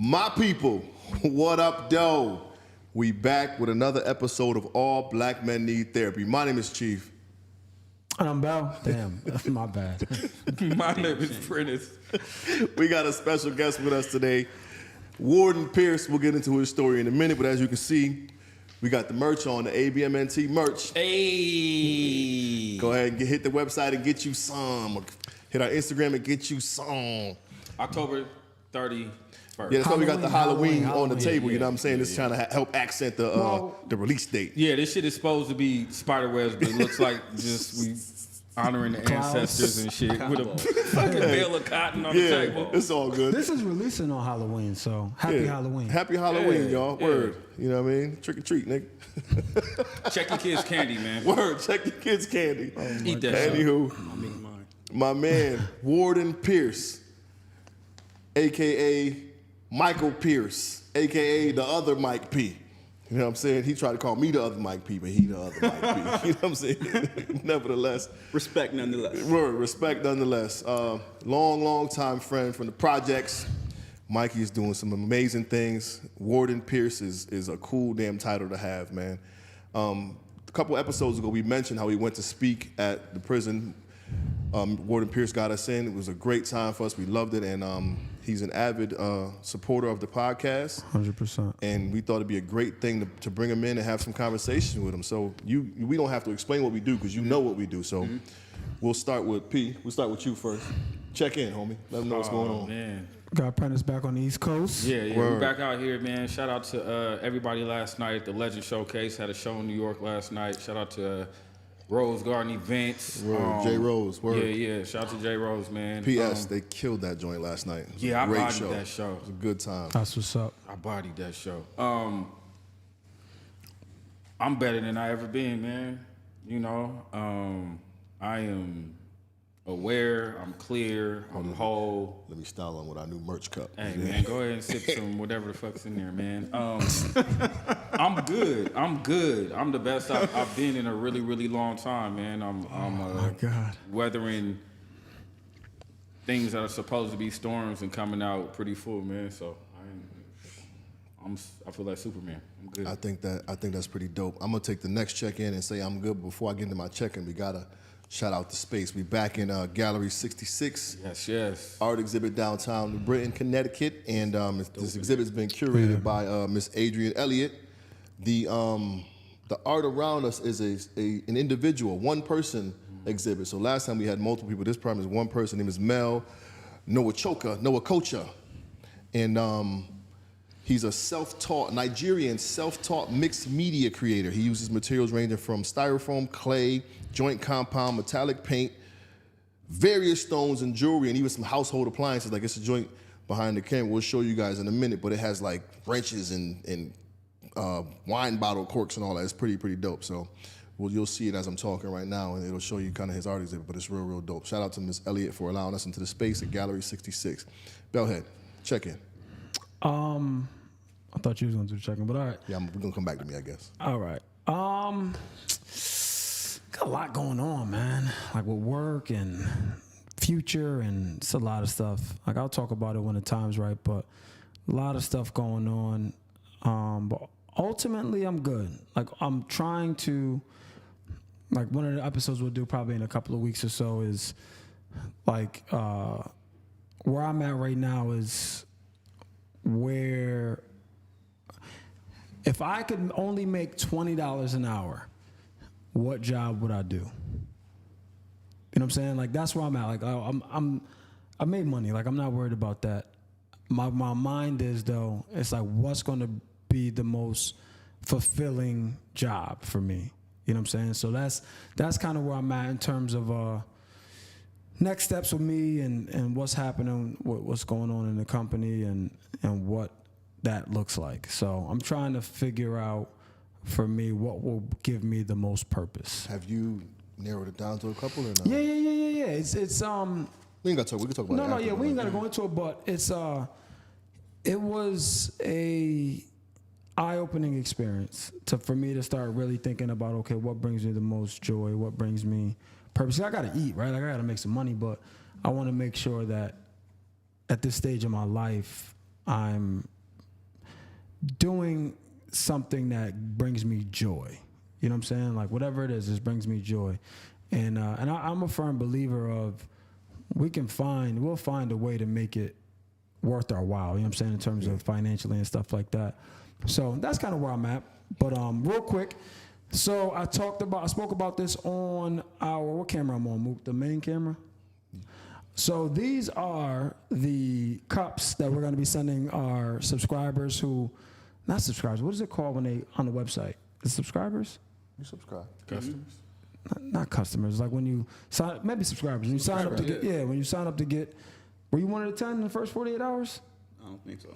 My people, what up, though? We back with another episode of All Black Men Need Therapy. My name is Chief. And I'm Bell. Damn, my bad. My name is Prentice. We got a special guest with us today, Warden Pierce. We'll get into his story in a minute, but as you can see, we got the merch on, the ABMNT merch. Hey. Go ahead and hit the website and get you some. Hit our Instagram and get you some. October 31st. Yeah, that's why we got the Halloween on the table, yeah, you know what I'm saying? It's trying to help accent the release date. Yeah, this shit is supposed to be spider webs, but it looks like just we honoring the ancestors and shit with a fucking bale of cotton on the table. It's all good. This is releasing on Halloween, so happy Halloween. Happy Halloween, Yeah, y'all. yeah. Word. You know what I mean? Trick or treat, nigga. Check your kids' candy, man. Word. Check your kids' candy. Eat that shit. Anywho, my man, Warden Pierce, a.k.a. Michael Pierce, a.k.a. the other Mike P. You know what I'm saying? He tried to call me the other Mike P, but he the other Mike P. You know what I'm saying? Nevertheless. Respect nonetheless. Word, respect nonetheless. Long time friend from the projects. Mikey is doing some amazing things. Warden Pierce is a cool damn title to have, man. A couple episodes ago, we mentioned how he went to speak at the prison. Warden Pierce got us in. It was a great time for us. We loved it, and he's an avid supporter of the podcast. 100%. And we thought it'd be a great thing to bring him in and have some conversation with him. So we don't have to explain what we do because you know what we do. So we'll start with P. We'll start with you first. Check in, homie. Let them know what's going on. Man. Got Prentice back on the East Coast. Yeah, we're back out here, man. Shout out to everybody last night. The Legend Showcase had a show in New York last night. Shout out to Rose Garden Events. Word. J. Rose. Word. Yeah. Shout out to J. Rose, man. P.S. They killed that joint last night. It was Yeah, a I great bodied show. that show. It was a good time. That's what's up. I bodied that show. I'm better than I ever been, man. You know, I am aware, I'm clear, I'm whole. Let me style on with our new merch cup. Hey, man, go ahead and sip some whatever the fuck's in there, man. I'm good. I'm the best I've been in a really, really long time, man. I'm my God. weathering things that are supposed to be storms and coming out pretty full, man. So I feel like Superman. I'm good. I think that's pretty dope. I'm gonna take the next check-in and say I'm good. Before I get into my check-in, we gotta shout out the space. We back in Gallery 66. Yes. Art exhibit downtown New Britain, Connecticut, and this exhibit's been curated by Miss Adrienne Elliott. The art around us is an individual, one person exhibit. So last time we had multiple people. This time is one person. His name is Mel Noakocha, and he's a Nigerian self-taught mixed media creator. He uses materials ranging from styrofoam, clay, joint compound, metallic paint, various stones and jewelry, and even some household appliances. Like it's a joint behind the camera. We'll show you guys in a minute, but it has like wrenches and wine bottle corks and all that. It's pretty dope. So you'll see it as I'm talking right now, and it'll show you kind of his art exhibit, but it's real dope. Shout out to Miss Elliott for allowing us into the space at Gallery 66. Bellhead, check in. I thought you was going to do the check-in, but all right. Yeah, we're going to come back to me, I guess. All right. Got a lot going on, man. Like with work and future, and it's a lot of stuff. Like I'll talk about it when the time's right, but a lot of stuff going on. But ultimately, I'm good. Like I'm trying to, like one of the episodes we'll do probably in a couple of weeks or so is like where I'm at right now is where if I could only make $20 an hour, what job would I do? You know what I'm saying? Like that's where I'm at. Like I made money. Like I'm not worried about that. My mind is though. It's like what's going to be the most fulfilling job for me. You know what I'm saying? So that's kind of where I'm at in terms of next steps with me and what's happening, what's going on in the company and what that looks like. So I'm trying to figure out for me what will give me the most purpose. Have you narrowed it down to a couple or not? Yeah. It's we ain't got to talk. We can talk about it. No, we ain't got to go into it, but it was a eye-opening experience for me to start really thinking about, okay, what brings me the most joy? What brings me purpose? I got to eat, right? Like I got to make some money, but I want to make sure that at this stage of my life, I'm doing something that brings me joy. You know what I'm saying? Like whatever it is, just brings me joy. And I'm a firm believer of we'll find a way to make it worth our while. You know what I'm saying? In terms of financially and stuff like that. So that's kind of where I'm at. But real quick, so I spoke about this on what camera I'm on, Mook? The main camera? So these are the cups that we're going to be sending our subscribers not subscribers, what is it called when they on the website? The subscribers? You subscribe. Customers. Not customers, like when you sign, maybe subscribers. When you sign up to get, when you sign up to get, were you 1 of the 10 in the first 48 hours? I don't think so.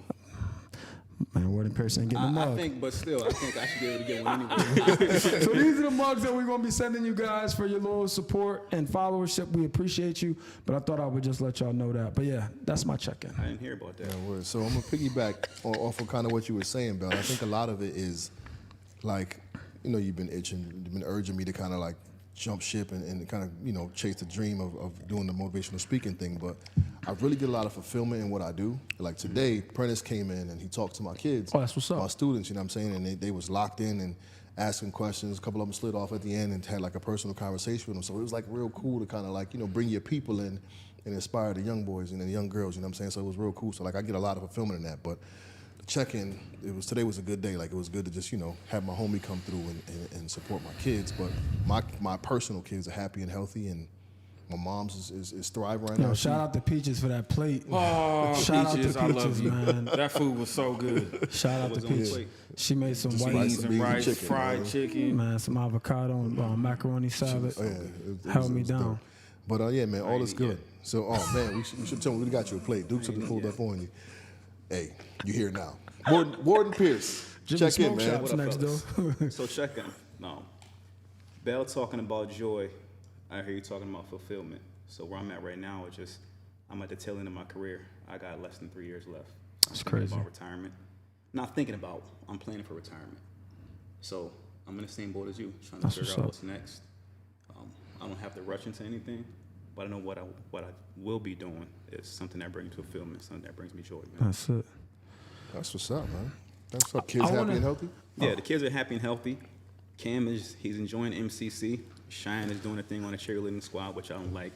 Man, Ward and Pierce ain't getting a mug. I think, but still, I think I should be able to get one anyway. So these are the mugs that we're going to be sending you guys for your little support and followership. We appreciate you, but I thought I would just let y'all know that. But yeah, that's my check-in. I didn't hear about that. Yeah, word. So I'm gonna piggyback off of kind of what you were saying, Bell. I think a lot of it is like, you've been urging me to kind of like jump ship and kind of, chase the dream of doing the motivational speaking thing. But I really get a lot of fulfillment in what I do. Like today, Prentice came in and he talked to my kids. Oh, that's what's up. My students, you know what I'm saying? And they was locked in and asking questions. A couple of them slid off at the end and had like a personal conversation with them. So it was like real cool to kind of like, bring your people in and inspire the young boys and the young girls, you know what I'm saying? So it was real cool. So like I get a lot of fulfillment in that. But the check-in, today was a good day. Like it was good to just, have my homie come through and support my kids. But my personal kids are happy and healthy, and my mom's is thriving right now. Shout out to Peaches for that plate. Oh, Shout Peaches, out to I love Peaches, you. man. That food was so good. Shout out to What's on the Peaches. plate? She made some Just white rice Beans and rice, chicken, fried man. chicken. man, some avocado and macaroni salad. Oh, yeah, it Held me was down. dope. But yeah, man, all is eat good. yet. So, man, we should tell him we got you a plate. Duke should have pulled up on you. Hey, you here now. Warden Pierce, Jimmy check in, Smoke man. Shop's What up, next fellas? door. So check in. No. Bell talking about joy. I hear you talking about fulfillment. So where I'm at right now is just, I'm at the tail end of my career. I got less than 3 years left. I'm thinking crazy. about retirement. Not thinking about, I'm planning for retirement. So I'm in the same boat as you, trying to That's figure what's out up. what's next. I don't have to rush into anything, but I know what I will be doing is something that brings fulfillment, something that brings me joy, man. That's it. That's what's up, man. That's what's up. Kids I happy wanna- and healthy? Yeah, the kids are happy and healthy. Cam he's enjoying MCC. Cheyenne is doing a thing on a cheerleading squad, which I don't like.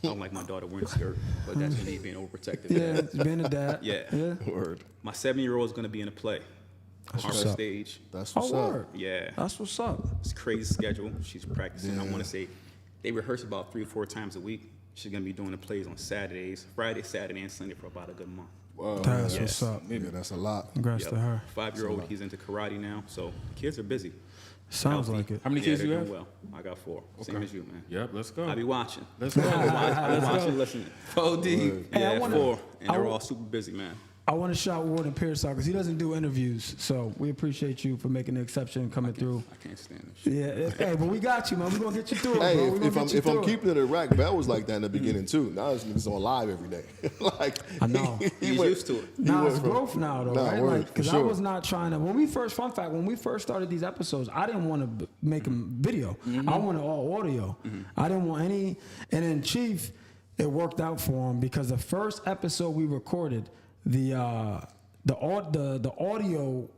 I don't like my daughter wearing a skirt, but that's me being overprotective. Yeah, being a dad. Yeah. Word. My 7-year-old is going to be in a play. what's Harvard up. stage. That's Oh, what's word. up. Yeah. That's what's up. It's a crazy schedule. She's practicing. I Yeah. want to say they rehearse about 3 or 4 times a week. She's going to be doing the plays on Saturdays, Friday, Saturday, and Sunday for about a good month. Wow. That's yes. what's up. Yeah, that's a lot. Congrats Yep. to her. 5-year-old, he's into karate now. So the kids are busy. Sounds Healthy. like it. How many kids they're you doing have? well. I got 4. Same as you, man. Yep, let's go. I be watching. Let's go. I be watching, listening. 4 deep. Hey, I Yeah, wanna- 4. And they're I- all super busy, man. I want to shout Warden Pierce out because he doesn't do interviews. So we appreciate you for making the exception and coming through. I can't stand this shit. Yeah, hey, but we got you, man. We're gonna get you through it, Hey, bro. We're if gonna I'm get you if I'm through it. keeping it a rack, Bell was like that in the beginning too. Now it's on live every day. Like I know. He's used to it. Nah, went it's from- growth now, though, Nah, right? word, Like, because for I sure. was not trying to. Fun fact, when we first started these episodes, I didn't want to make them video. I wanted all audio. I didn't want any. And then Chief, it worked out for him because the first episode we recorded, the audio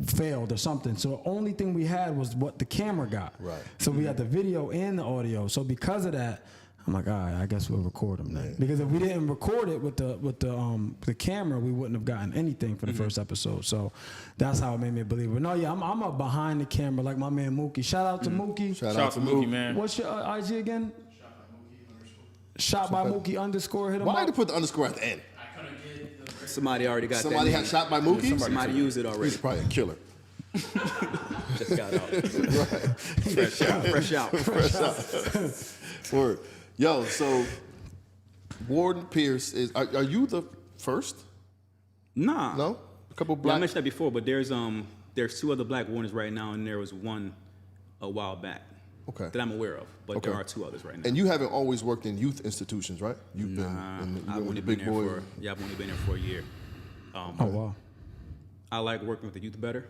failed or something. So the only thing we had was what the camera got. Right. So we had the video and the audio. So because of that, I'm like, all right, I guess we'll record them then. Because if we didn't record it with the camera, we wouldn't have gotten anything for the first episode. So that's how it made me believe it. No, yeah, I'm a behind the camera like my man Mookie. Shout out to Mookie. Shout Shout out to Mookie, man. What's your IG again? Shot by Mookie _. Hit him Why up. did you put the underscore at the end? Somebody already got Somebody that. had shot by Mookie? Somebody used it already. He's probably a killer. Just got out. Fresh out. Word. Yo, so Warden Pierce are you the first? Nah. No? A couple Yeah, I black. mentioned that before, but there's 2 other black wardens right now, and there was one a while back. Okay. That I'm aware of, but Okay. there are 2 others right now. And you haven't always worked in youth institutions, right? You've been I've with only the been big there boys. I've only been there for a year. Oh wow. I like working with the youth better.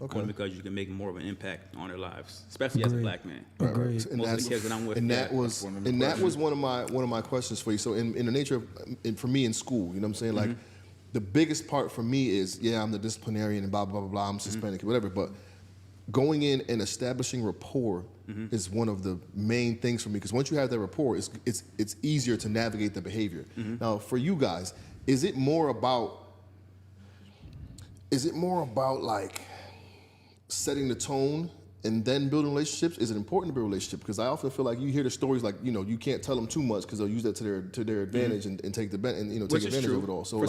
Okay. Only because you can make more of an impact on their lives, especially as a Agreed. black man. Agreed. And Most of that's- the kids that I'm with, and yeah, that was one of the and that was one of my questions for you. So in the nature of for me in school, you know what I'm saying? Like the biggest part for me is, yeah, I'm the disciplinarian and blah, blah, blah, blah, I'm suspended, whatever, but going in and establishing rapport is one of the main things for me, because once you have that rapport, it's easier to navigate the behavior. Now, for you guys, is it more about like setting the tone and then building relationships? Is it important to build relationships? Because I often feel like you hear the stories like, you know, you can't tell them too much because they'll use that to their advantage and take take advantage of it all. So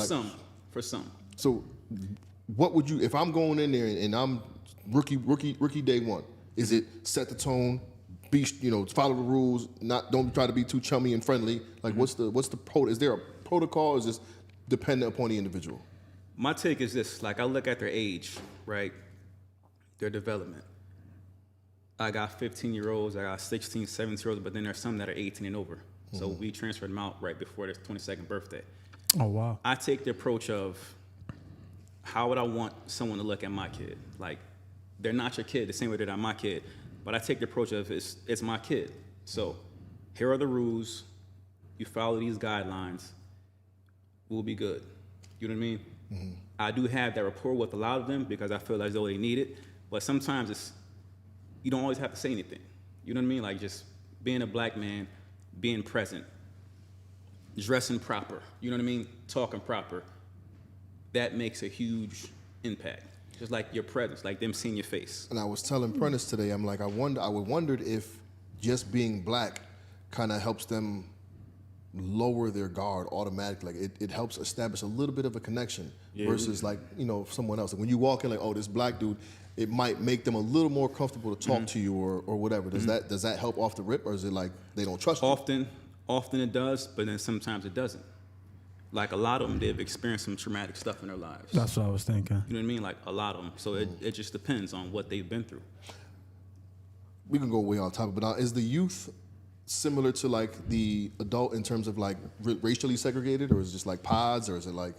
for some. So what would you, if I'm going in there and I'm rookie day one, is it set the tone, be, follow the rules, don't try to be too chummy and friendly? Like is there a protocol? Or is this dependent upon the individual? My take is this, like I look at their age, right? Their development. I got 15-year-olds, I got 16, 17-year-olds, but then there's some that are 18 and over. So we transferred them out right before their 22nd birthday. Oh, wow. I take the approach of how would I want someone to look at my kid? Like, they're not your kid the same way they're not my kid, but I take the approach of it's my kid. So here are the rules. You follow these guidelines, we'll be good. You know what I mean? I do have that rapport with a lot of them because I feel as though they need it, but sometimes you don't always have to say anything. You know what I mean? Like just being a black man, being present, dressing proper, you know what I mean? Talking proper. That makes a huge impact. Just like your presence, like them seeing your face. And I was telling Prentice today, I'm like, I wondered if just being black kind of helps them lower their guard automatically. Like it helps establish a little bit of a connection versus like, someone else. Like when you walk in like, oh, this black dude, it might make them a little more comfortable to talk to you or whatever. Does that help off the rip, or is it like they don't trust you? Often it does, but then sometimes it doesn't. Like a lot of them, they've experienced some traumatic stuff in their lives. That's what I was thinking. You know what I mean? Like a lot of them. So it just depends on what they've been through. We can go way on topic, but now is the youth similar to like the adult in terms of like racially segregated, or is it just like pods, or is it like?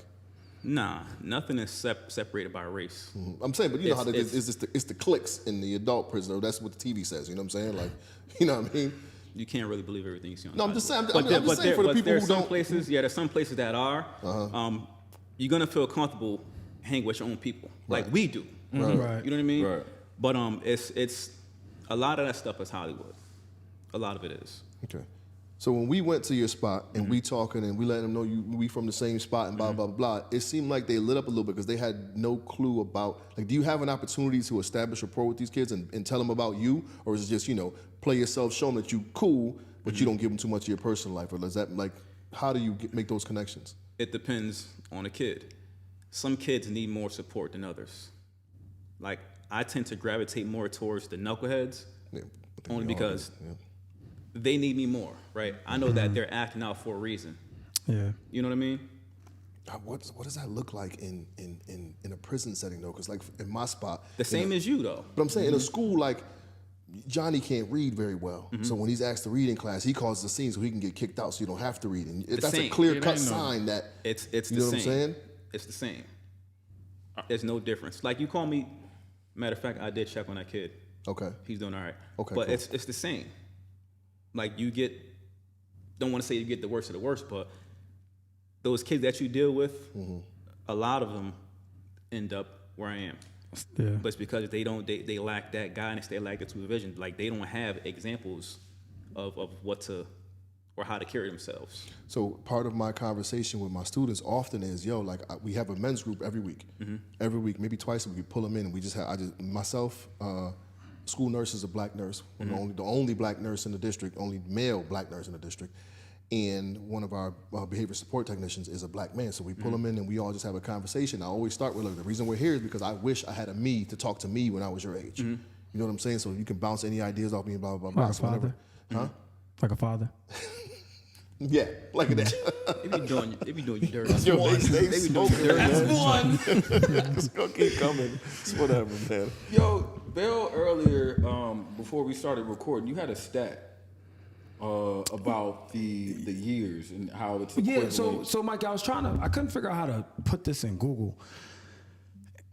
Nah, nothing is separated by race. I'm saying, but you know how it's the cliques in the adult prison. That's what the TV says. You know what I'm saying? Like, you know what I mean? You can't really believe everything you see on. No, I'm just saying. I'm just saying for the people who don't. There's some places that are. You're gonna feel comfortable hanging with your own people, like we do. Right. You know what I mean? Right. But it's a lot of that stuff is Hollywood. A lot of it is. Okay. So when we went to your spot and we talking and we letting them know we from the same spot and blah, blah, blah, it seemed like they lit up a little bit because they had no clue about, like, do you have an opportunity to establish rapport with these kids and tell them about you? Or is it just, play yourself, show them that you cool, but you don't give them too much of your personal life? Or is that, like, how do you make those connections? It depends on a kid. Some kids need more support than others. Like, I tend to gravitate more towards the knuckleheads only because they need me more, right? I know that they're acting out for a reason. Yeah. You know what I mean? What does that look like in a prison setting, though? Because, like, in my spot... The same as you, though. But I'm saying, in a school, like, Johnny can't read very well. So when he's asked to read in class, he causes a scene so he can get kicked out so you don't have to read. And that's a clear-cut sign that... It's you know what I'm saying? It's the same. There's no difference. Like, you call me... Matter of fact, I did check on that kid. Okay. He's doing all right. Okay, but cool. it's the same. Like, you get... Don't want to say you get the worst of the worst, but those kids that you deal with, a lot of them end up where I am. Yeah. But it's because they lack that guidance, they lack the supervision. Like, they don't have examples of what to, or how to carry themselves. So part of my conversation with my students often is, we have a men's group every week. Every week, maybe twice a week, we pull them in. And we just have, myself, school nurse is a black nurse, the only black nurse in the district, only male black nurse in the district. And one of our behavior support technicians is a black man. So we pull them in and we all just have a conversation. I always start with, look, the reason we're here is because I wish I had a me to talk to me when I was your age. You know what I'm saying? So you can bounce any ideas off me, blah, blah, blah. Like a father? Huh? Like a father? Yeah, like that. They be doing you dirty. Yo, they be doing you dirty. That's one. It's gonna keep coming. It's whatever, man. Yo, Bill, earlier, before we started recording, you had a stat about the years and how it's Yeah, so Mike, I couldn't figure out how to put this in Google.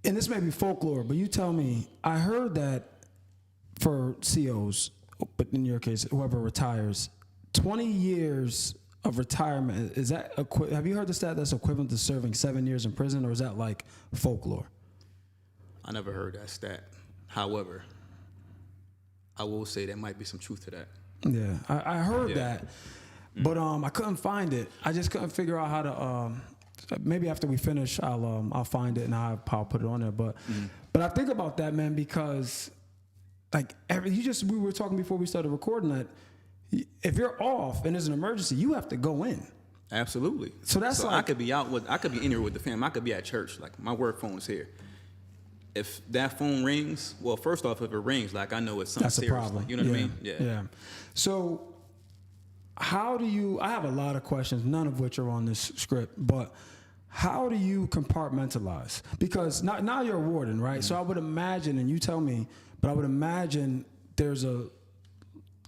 And this may be folklore, but you tell me, I heard that for COs, but in your case, whoever retires, 20 years of retirement, is that have you heard the stat that's equivalent to serving 7 years in prison, or is that like folklore? I never heard that stat. However, I will say there might be some truth to that. Yeah, I heard that, but I couldn't find it. I just couldn't figure out how to. Maybe after we finish, I'll find it and I'll put it on there. But I think about that, man, because like we were talking before we started recording that if you're off and there's an emergency, you have to go in. Absolutely. So that's like, I could be I could be in here with the fam. I could be at church. Like my work phone is here. If that phone rings, well, first off, if it rings, like I know it's something that's serious. a problem. Like, you know what I mean? Yeah. So how do you? I have a lot of questions, none of which are on this script, but how do you compartmentalize? Because now you're a warden, right? So I would imagine, and you tell me, but I would imagine there's a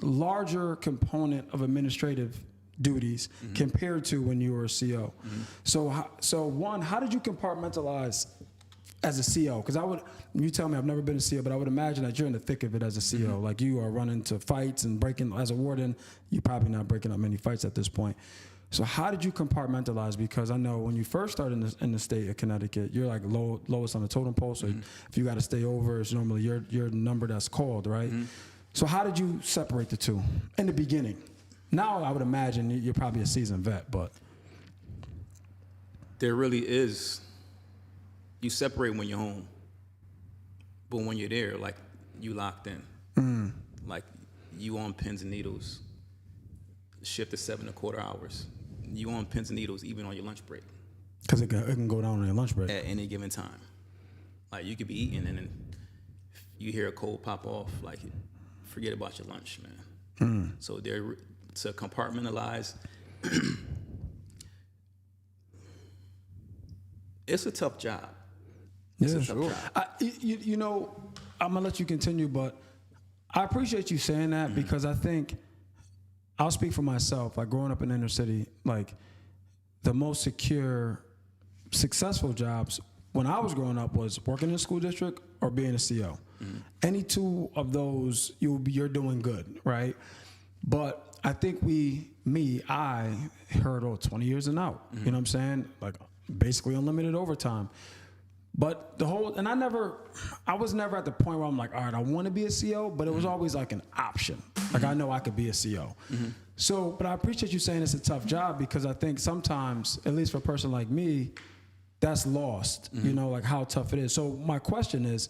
larger component of administrative duties compared to when you were a CO. So one, how did you compartmentalize as a CO? Because you tell me I've never been a CO, but I would imagine that you're in the thick of it as a CO. Like you are running to fights and breaking, as a warden, you're probably not breaking up many fights at this point. So how did you compartmentalize? Because I know when you first started in the state of Connecticut, you're like lowest on the totem pole. So if you got to stay over, it's normally your number that's called, right? So how did you separate the two in the beginning? Now I would imagine you're probably a seasoned vet, but There really is. You separate when you're home, but when you're there, like you locked in, like you on pins and needles. Shift is 7.25 hours. You on pins and needles even on your lunch break. because it can go down on your lunch break. At any given time. Like you could be eating and then you hear a cold pop off, like forget about your lunch, man. So to compartmentalize, it's a tough job. It's a tough job. You know, I'm gonna let you continue, but I appreciate you saying that because I think I'll speak for myself. Like growing up in the inner city, like the most secure, successful jobs when I was growing up was working in a school district or being a CO. Any two of those, you're doing good, right? But I think I heard 20 years and out. You know what I'm saying? Like basically unlimited overtime. But I was never at the point where I'm like, all right, I want to be a CO, but it was always like an option. Like I know I could be a CO. So, but I appreciate you saying it's a tough job because I think sometimes, at least for a person like me, that's lost, you know, like how tough it is. So my question is,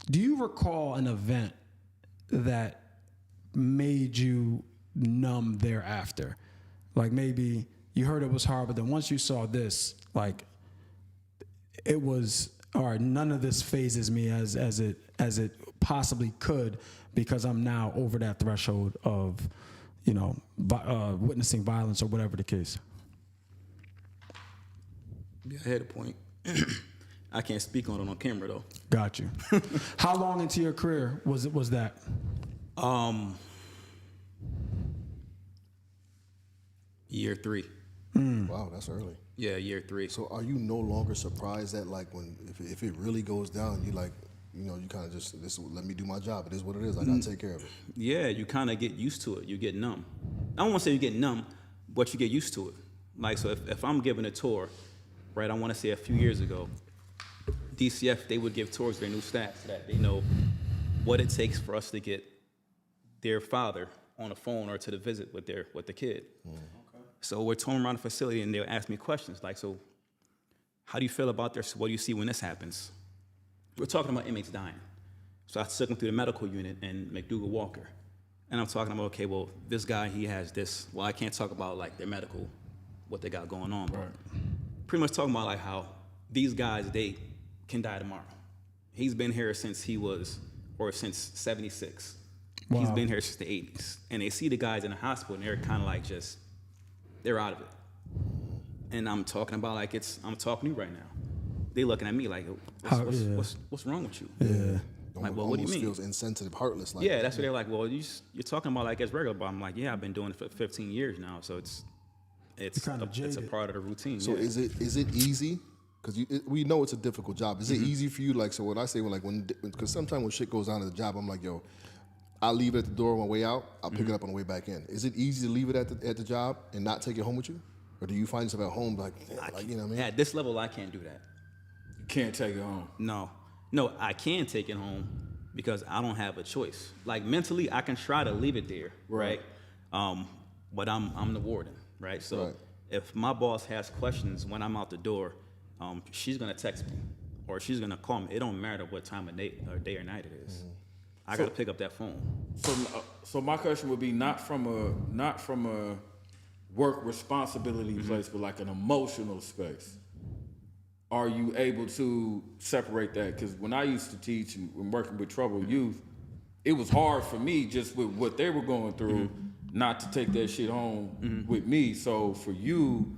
do you recall an event that made you numb thereafter? Like maybe you heard it was hard, but then once you saw this, like it was, all right, none of this phases me as it possibly could because I'm now over that threshold of, you know, witnessing violence or whatever the case. Yeah, I had a point. I can't speak on it on camera though. Got you. How long into your career was that? Year 3. Wow, that's early. Yeah, year 3. So are you no longer surprised that like if it really goes down, you like, you know, you kind of just let me do my job. It is what it is. I gotta take care of it. Yeah, you kind of get used to it. You get numb. I don't want to say you get numb, but you get used to it. Like, so if I'm giving a tour, right, I want to say a few years ago, DCF, they would give tours to their new staff so that they know what it takes for us to get their father on the phone or to the visit with the kid. Okay. So we're touring around the facility and they'll ask me questions like, so how do you feel about this? What do you see when this happens? We're talking about inmates dying. So I took them through the medical unit and McDougal Walker. And I'm talking about, okay, well, this guy, he has this. Well, I can't talk about like their medical, what they got going on. Right. Pretty much talking about like how these guys, they can die tomorrow. He's been here since since 76. Wow. He's been here since the 80s. And they see the guys in the hospital and they're kind of like they're out of it. And I'm talking about like I'm talking to you right now. They looking at me like, what's wrong with you? Yeah. Like, well, what do you mean? Feels insensitive, heartless. Like yeah, that's what they're like. Well, you're talking about like it's regular, but I'm like, yeah, I've been doing it for 15 years now, so it's a part of the routine. So is it easy? Because we know it's a difficult job. Is it easy for you? Like, so what I say because sometimes when shit goes down at the job, I'm like, yo, I leave it at the door on my way out. I'll pick it up on the way back in. Is it easy to leave it at the job and not take it home with you? Or do you find yourself at home like you know what I mean? At this level, I can't do that. You can't take it home. No, I can take it home because I don't have a choice. Like mentally, I can try to leave it there, right? But I'm the warden, right? So if my boss has questions when I'm out the door, she's gonna text me or she's gonna call me. It don't matter what time of day or night it is. I gotta pick up that phone. So my question would be not from a work responsibility place, but like an emotional space. Are you able to separate that? Because when I used to teach and working with troubled youth, it was hard for me just with what they were going through not to take that shit home with me. So for you,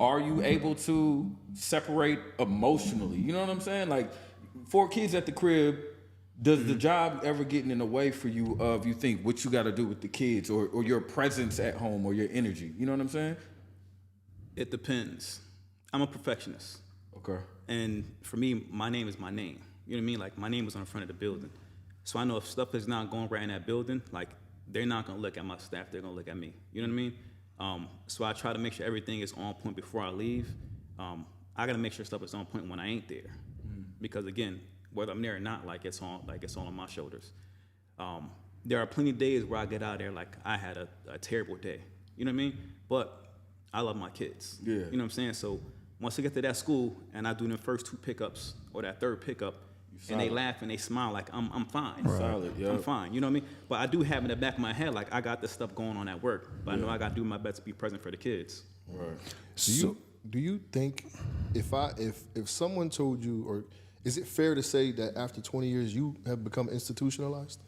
are you able to separate emotionally? You know what I'm saying? Like 4 kids at the crib, does the job ever get in the way for you of you think what you got to do with the kids or your presence at home or your energy? You know what I'm saying? It depends. I'm a perfectionist. Okay. And for me, my name is my name. You know what I mean? Like my name is on the front of the building. So I know if stuff is not going right in that building, like they're not gonna look at my staff, they're gonna look at me. You know what I mean? So I try to make sure everything is on point before I leave. I gotta make sure stuff is on point when I ain't there. Because again, whether I'm there or not, like it's all on my shoulders. There are plenty of days where I get out there like I had a terrible day. You know what I mean? But I love my kids. Yeah. You know what I'm saying? So once I get to that school and I do the first 2 pickups or that 3rd pickup, and they laugh and they smile like I'm fine. Right. Solid, yeah. I'm fine. You know what I mean? But I do have in the back of my head like I got this stuff going on at work, but I know I got to do my best to be present for the kids. Right. Do you think if someone told you, or is it fair to say that after 20 years you have become institutionalized?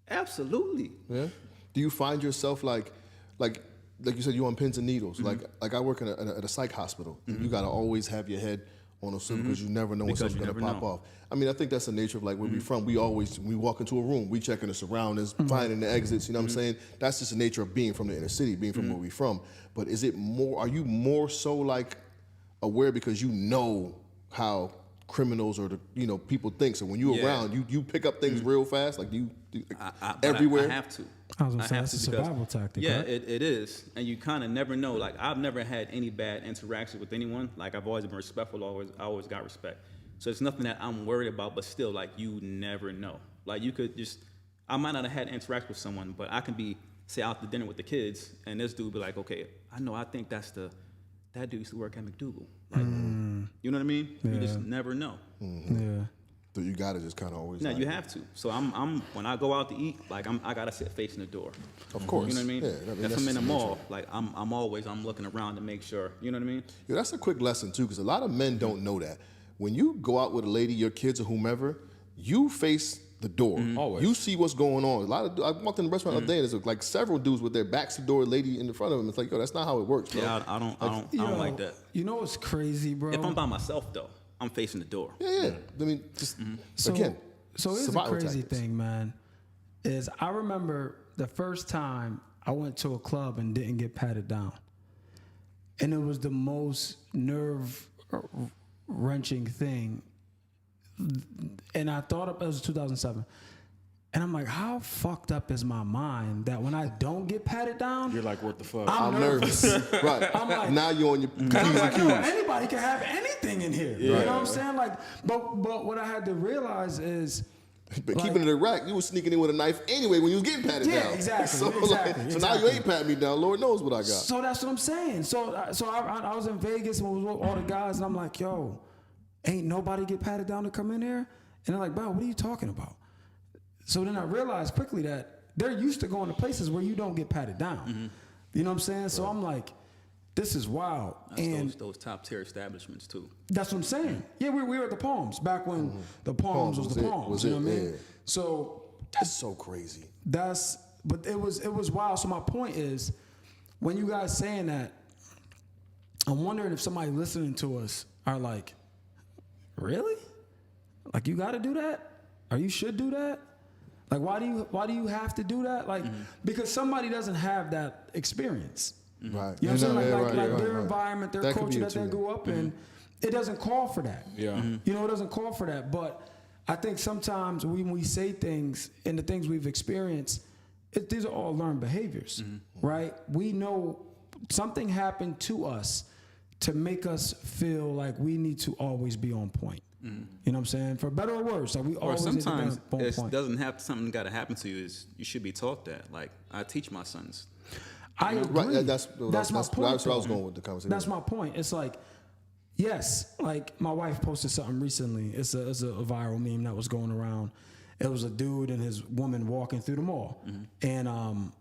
Absolutely. Yeah. Do you find yourself like you said, you're on pins and needles? Like I work at a psych hospital. You got to always have your head on a swivel because you never know when something's going to pop off. I mean, I think that's the nature of like where we're from. We always, when we walk into a room, we checking the surroundings, finding the exits. You know what I'm saying? That's just the nature of being from the inner city, being from where we're from. But is it more? Are you more so like aware because you know how criminals or people think? So when you're around, you pick up things real fast. Like everywhere. I have to. I was gonna say that's a survival tactic. Yeah, right? it is, and you kind of never know. Like I've never had any bad interactions with anyone. Like I've always been respectful. I always got respect. So it's nothing that I'm worried about. But still, like you never know. Like you could I might not have had interactions with someone, but I can be say out to dinner with the kids, and this dude be like, okay, I think that dude used to work at McDougal. Like, you know what I mean? Yeah. You just never know. Yeah. So you gotta just kind of always. No, you have to. So I'm when I go out to eat, like I gotta sit facing the door. Of course. You know what I mean? Yeah, if I'm in the just mall, like I'm looking around to make sure. You know what I mean? Yeah, that's a quick lesson too, because a lot of men don't know that. When you go out with a lady, your kids or whomever, you face the door. Always. You see what's going on. I walked in the restaurant the other day, and there's like several dudes with their backs to the door, lady in the front of them. It's like, yo, that's not how it works, bro. Yeah, I don't like that. You know what's crazy, bro? If I'm by myself though, I'm facing the door. Yeah. I mean, just again. So here's the survival crazy tactics. thing, man. Is I remember the first time I went to a club and didn't get patted down, and it was the most nerve wrenching thing. And I thought it was 2007. And I'm like, how fucked up is my mind that when I don't get patted down, You're like, what the fuck? I'm nervous. Right. I'm like, now you're on your P's I'm and like, Q's. yo, anybody can have anything in here. You know what I'm saying? Like, but what I had to realize is, But keeping it a rack, you was sneaking in with a knife anyway when you was getting patted down. Exactly. So now you ain't patting me down. Lord knows what I got. So that's what I'm saying. So I was in Vegas and was with all the guys, and I'm like, yo, ain't nobody get patted down to come in here? And they're like, bro, what are you talking about? So then I realized quickly that they're used to going to places where you don't get patted down. You know what I'm saying? So I'm like, this is wild. That's those top tier establishments too. That's what I'm saying. Yeah, we were at the Palms back when the Palms was the Palms. You know what I mean? Yeah. So That's so crazy. But it was wild. So my point is, when you guys saying that, I'm wondering if somebody listening to us are like, really? Like you got to do that? Or you should do that? Like why do you have to do that? Like because somebody doesn't have that experience. Right. You know what I'm saying? Like right, their environment, their That could culture be that it they too. grew up in, it doesn't call for that. Yeah. You know, it doesn't call for that. But I think sometimes when we say things and the things we've experienced, these are all learned behaviors, right? We know something happened to us to make us feel like we need to always be on point. You know what I'm saying? For better or worse, like we Or always need to sometimes be on it point. doesn't have something got to happen to you. Is you should be taught that. Like I teach my sons. I agree. Right, that's my point. That's where I was going with the conversation. That's my point. It's like, yes, like my wife posted something recently. It's a viral meme that was going around. It was a dude and his woman walking through the mall, and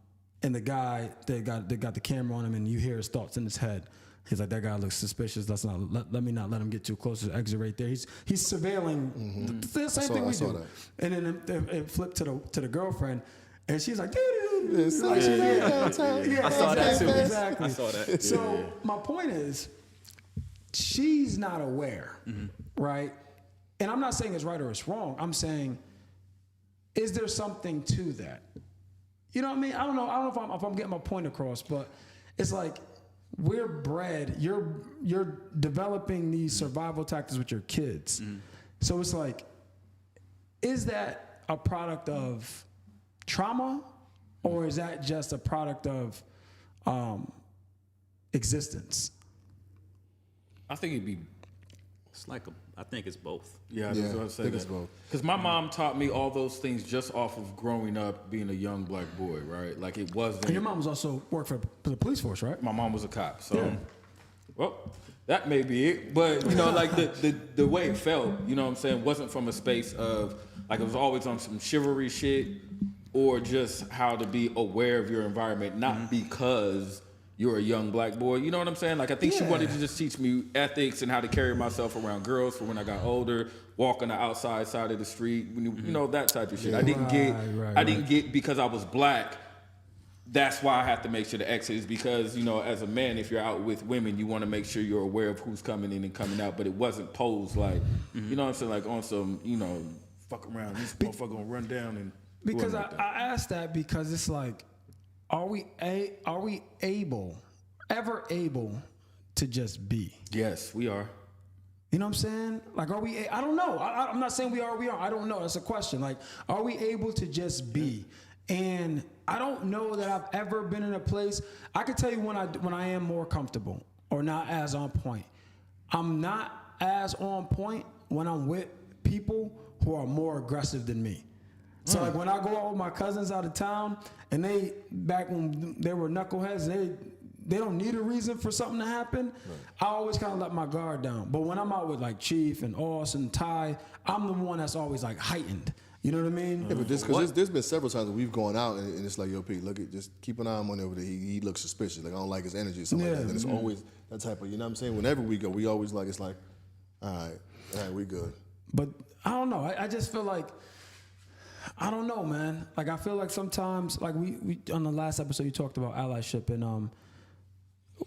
the guy they got the camera on him, and you hear his thoughts in his head. He's like, that guy looks suspicious. Let me not let him get too close to the exit right there. He's surveilling the same thing we do. That. And then it flipped to the girlfriend, and she's like, dude. I I saw that too. Exactly. I saw that. So my point is, she's not aware, right? And I'm not saying it's right or it's wrong. I'm saying, is there something to that? You know what I mean? I don't know if I'm getting my point across, but it's like we're bred. You're developing these survival tactics with your kids. So it's like, is that a product of trauma, or is that just a product of existence? I think it'd be. It's like I think it's both. Yeah, Yeah, I was I think it's both. Because my mom taught me all those things just off of growing up being a young black boy, right? Like it wasn't. And your mom was also worked for the police force, right? My mom was a cop, so well, that may be it. But you know, like the way it felt, you know what I'm saying, wasn't from a space of like it was always on some chivalry shit or just how to be aware of your environment, not because you're a young black boy. You know what I'm saying? Like I think she wanted to just teach me ethics and how to carry myself around girls for when I got older, walk on the outside side of the street, you know, that type of shit. I didn't get because I was black. That's why I have to make sure the exit is because, you know, as a man, if you're out with women, you want to make sure you're aware of who's coming in and coming out. But it wasn't posed like, you know what I'm saying, like on some, you know, fuck around. This motherfucker gonna run down and. Because I asked that because it's like, are we ever able to just be? Yes, we are. You know what I'm saying? Like, are we? I don't know. I'm not saying we are. We are. I don't know. That's a question. Like, are we able to just be? And I don't know that I've ever been in a place. I can tell you when I am more comfortable or not as on point. I'm not as on point when I'm with people who are more aggressive than me. So like when I go out with my cousins out of town, and they back when they were knuckleheads, they don't need a reason for something to happen. I always kind of let my guard down. But when I'm out with like Chief and Oss and Ty, I'm the one that's always like heightened. You know what I mean? Yeah, but there's been several times that we've gone out and it's like, yo, Pete, look at, just keep an eye on one over there. He looks suspicious. Like I don't like his energy or something like that. And it's always that type of, you know what I'm saying? Whenever we go, we always like, it's like, all right, we good. But I don't know. I just feel like, I don't know, man. Like I feel like sometimes, like we on the last episode you talked about allyship, and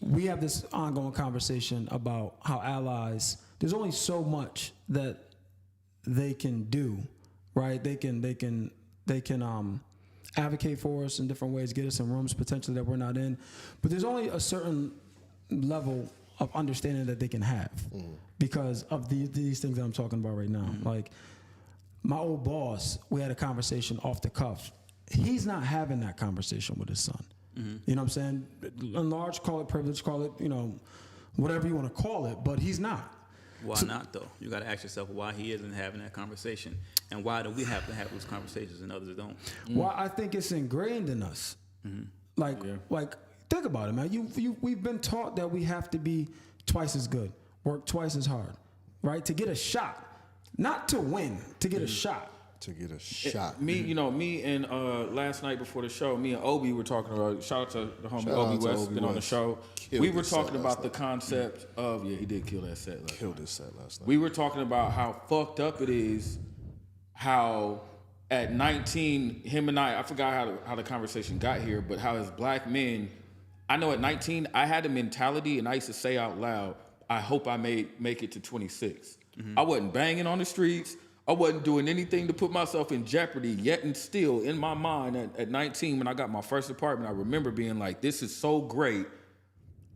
we have this ongoing conversation about how allies. There's only so much that they can do, right? They can advocate for us in different ways, get us in rooms potentially that we're not in, but there's only a certain level of understanding that they can have because of these things that I'm talking about right now, like. My old boss, we had a conversation off the cuff. He's not having that conversation with his son. You know what I'm saying? In large, call it privilege, call it, you know, whatever you want to call it, but he's not. Why not, though? You got to ask yourself why he isn't having that conversation. And why do we have to have those conversations and others don't? Well, I think it's ingrained in us. Like, think about it, man. We've been taught that we have to be twice as good, work twice as hard, right? To get a shot. Not to win, to get a shot. To get a shot. Me and last night before the show, me and Obi were talking about. Shout out to the homie Obi West, been on the show. We were talking about the concept of he did kill that set. Killed his set last night. We were talking about how fucked up it is. How at 19, him and I forgot how the conversation got here, but how as black men, I know at 19 I had a mentality, and I used to say out loud, I hope I make it to 26. I wasn't banging on the streets. I wasn't doing anything to put myself in jeopardy, yet and still in my mind at 19 when I got my first apartment, I remember being like, this is so great.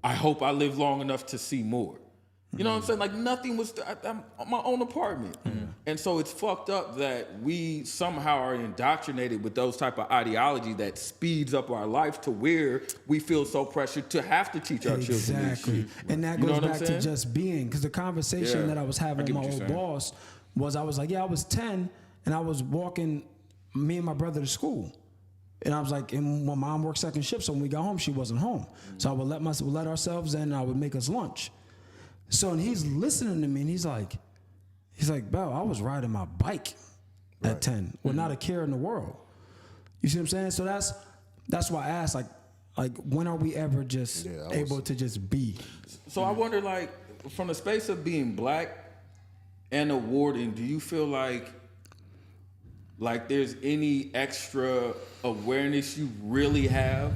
I hope I live long enough to see more. You know what I'm saying? Like nothing was. I'm on my own apartment, and so it's fucked up that we somehow are indoctrinated with those type of ideology that speeds up our life to where we feel so pressured to have to teach our children this Exactly. shit. And that You know goes what I'm back to saying? just being, because the conversation Yeah. that I was I having get with my what old you're saying. boss was, I was like, yeah, I was 10 and I was walking me and my brother to school. And I was like, and my mom worked second shift, so when we got home, she wasn't home. So I would let ourselves in, and I would make us lunch. So and he's listening to me, and he's like, Bell, I was riding my bike at 10 with not a care in the world. You see what I'm saying? So that's why I asked, like when are we ever just able to just be? So I wonder, like, from the space of being black and a warden, do you feel like there's any extra awareness you really have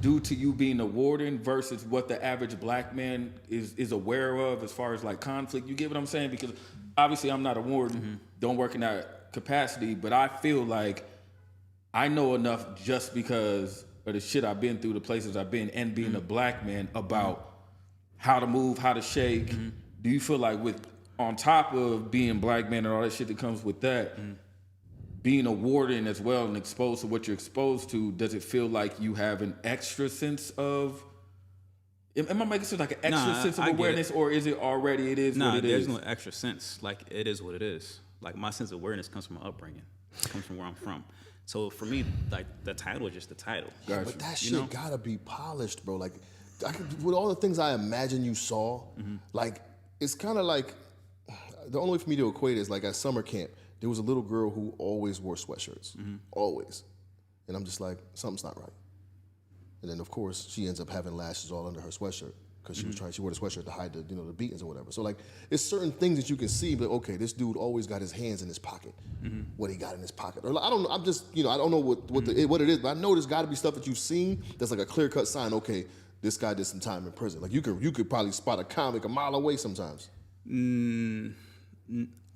due to you being a warden versus what the average black man is aware of as far as like conflict? You get what I'm saying? Because obviously I'm not a warden, don't work in that capacity, but I feel like I know enough just because of the shit I've been through, the places I've been, and being a black man about how to move, how to shake. Do you feel like on top of being black man and all that shit that comes with that, being a warden as well and exposed to what you're exposed to, does it feel like you have an extra sense of, am I making sense, like an extra sense of I get awareness, it. or is it already what it is? There's no extra sense. Like, it is what it is. Like, my sense of awareness comes from my upbringing. It comes from where I'm from. So for me, like, the title is just the title. Yeah, but that shit gotta be polished, bro. Like, with all the things I imagine you saw, like, it's kind of like, the only way for me to equate it is like at summer camp, there was a little girl who always wore sweatshirts, always. And I'm just like, something's not right. And then of course she ends up having lashes all under her sweatshirt because she wore the sweatshirt to hide the beatings or whatever. So like, it's certain things that you can see, but okay, this dude always got his hands in his pocket. What he got in his pocket, or I don't know. I'm just I don't know what it is, but I know there's got to be stuff that you've seen that's like a clear cut sign. Okay, this guy did some time in prison. Like you could probably spot a comic a mile away sometimes.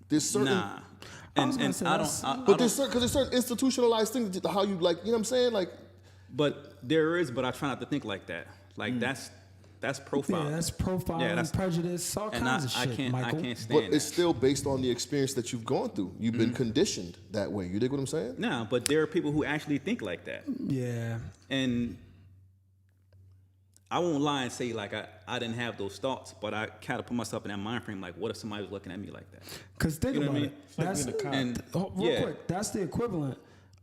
There's certain. Nah. And I don't. But there's certain institutionalized things that how you like, you know what I'm saying? Like, but there is, but I try not to think like that. Like that's profiling. Yeah, that's profiling, prejudice, all kinds of shit, Michael. I can't stand but that. it's still based on the experience that you've gone through. You've been conditioned that way. You dig what I'm saying? Nah, but there are people who actually think like that. Yeah. And I won't lie and say like I didn't have those thoughts, but I kind of put myself in that mind frame. Like, what if somebody was looking at me like that? Because think You know about what I it. mean? That's being a cop. And real quick. That's the equivalent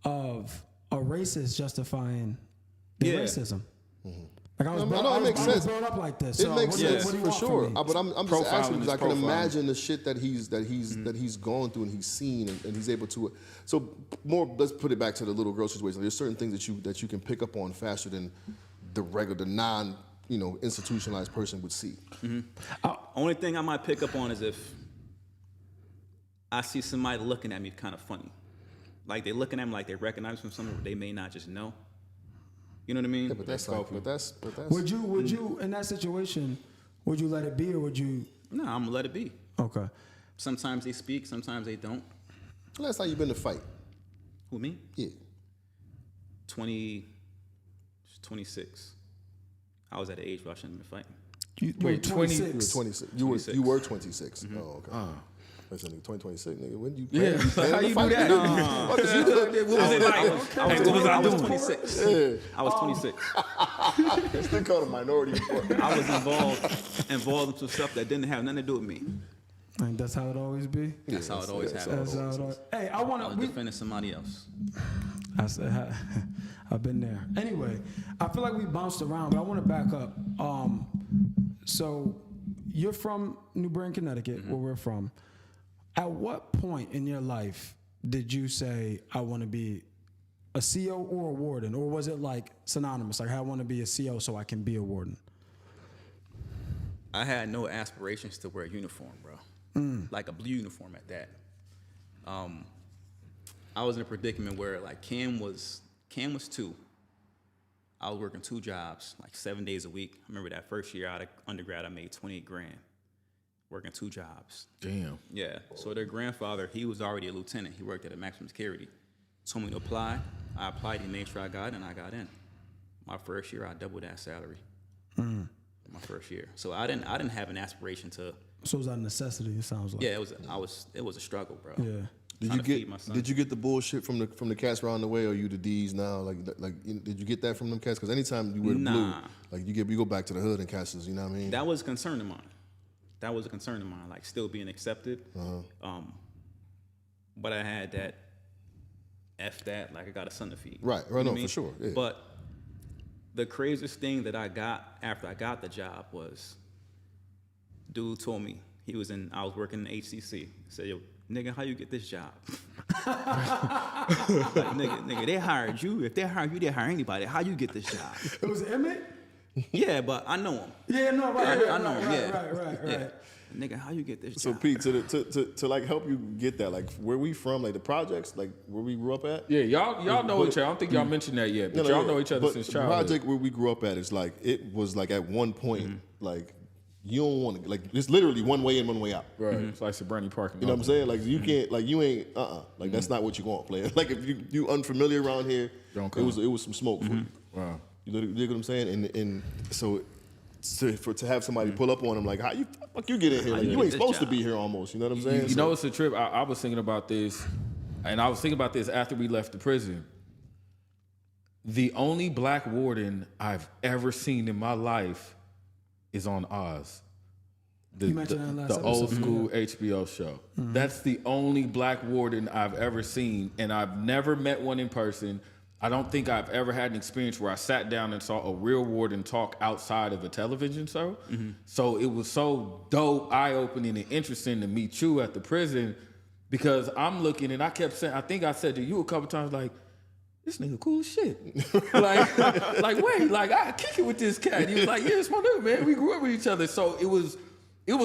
of a racist justifying the racism. Like I was brought up like this. It So makes sense what do you for want from sure. me? But I'm just Profiling asking is because I can profiling. imagine the shit that he's gone through and he's seen and he's able to. So more. Let's put it back to the little girl situation. There's certain things that you can pick up on faster than the non institutionalized person would see. Only thing I might pick up on is if I see somebody looking at me kind of funny. Like they're looking at me like they recognize me from somewhere they may not just know. You know what I mean? Yeah, but that's Would you in that situation? Would you let it be or would you? No, I'm gonna let it be. Okay. Sometimes they speak, sometimes they don't. Last time you been to fight? Who, me? Yeah. 26. I was at the age where I shouldn't have been fighting. You Wait, 26. You were 26. You were 26. Oh, okay. Listen, nigga, 2026, nigga. When you Yeah, how you do that? What was it like? What was I doing? 26. I was 26. It's still called a minority report. I was involved in some stuff that didn't have nothing to do with me. And that's how it always be. That's how it always happens. That's how it always. Hey, I I want was to. defending somebody else. I've been there. Anyway, I feel like we bounced around, but I want to back up. So you're from New Britain, Connecticut, where we're from. At what point in your life did you say, I want to be a CO or a warden? Or was it like synonymous? Like, I want to be a CO so I can be a warden? I had no aspirations to wear a uniform, bro. Like a blue uniform at that. I was in a predicament where like Cam was 2. I was working 2 jobs, like 7 days a week. I remember that first year out of undergrad, I made $28,000, working 2 jobs. Damn. Yeah. So their grandfather, he was already a lieutenant. He worked at a maximum security. Told me to apply. I applied. He made sure I got in. I got in. My first year, I doubled that salary. My first year. So I didn't have an aspiration to So it was out of necessity, it sounds like. Yeah, it was a struggle, bro. Yeah. Did Trying you to feed my son. Did you get the bullshit from the cats around the way, or you the D's now? Did you get that from them cats? Because anytime you wear the blue, Nah. like you go back to the hood and cats is, you know what I mean? That was a concern of mine. Like still being accepted. But I had that F that, like I got a son to feed. Right, You know no, what I mean? for sure. Yeah. But the craziest thing that I got after I got the job was, dude told me I was working in HCC. He said, yo, nigga, how you get this job? Like, nigga, they hired you. If they hired you, they hire anybody. How you get this job? It was Emmett? Yeah, but I know him. Yeah, no, right. I know him, yeah. Right. Yeah. Nigga, how you get this So job? Pete, to like help you get that, like where we from, like the projects, like where we grew up at. Yeah, y'all know each other. I don't think y'all mentioned that yet, but y'all know each other but since the childhood. project where we grew up at is like it was like at one point like you don't want to, like it's literally one way in, one way out. Right. It's like Sabrani Parking. You know what I'm saying? Like you can't, like you ain't, like that's not what you want, player. Like if you unfamiliar around here, Don't it was some smoke for you. Wow. You know what I'm saying? And so to have somebody pull up on him like, how you fuck you get in here? Like you you get ain't this supposed to job? be here almost. You know what I'm saying? You know, it's a trip. I was thinking about this, and I was thinking about this after we left the prison. The only black warden I've ever seen in my life is on Oz. You mentioned that last the old episode. school HBO show. That's the only black warden I've ever seen, and I've never met one in person. I don't think I've ever had an experience where I sat down and saw a real warden talk outside of a television show. So it was so dope, eye-opening, and interesting to meet you at the prison, because I'm looking and I kept saying, I think I said to you a couple times, like, this nigga cool as shit. like wait, like I kick it with this cat. He was like, yeah, it's my dude, man. We grew up with each other. So it was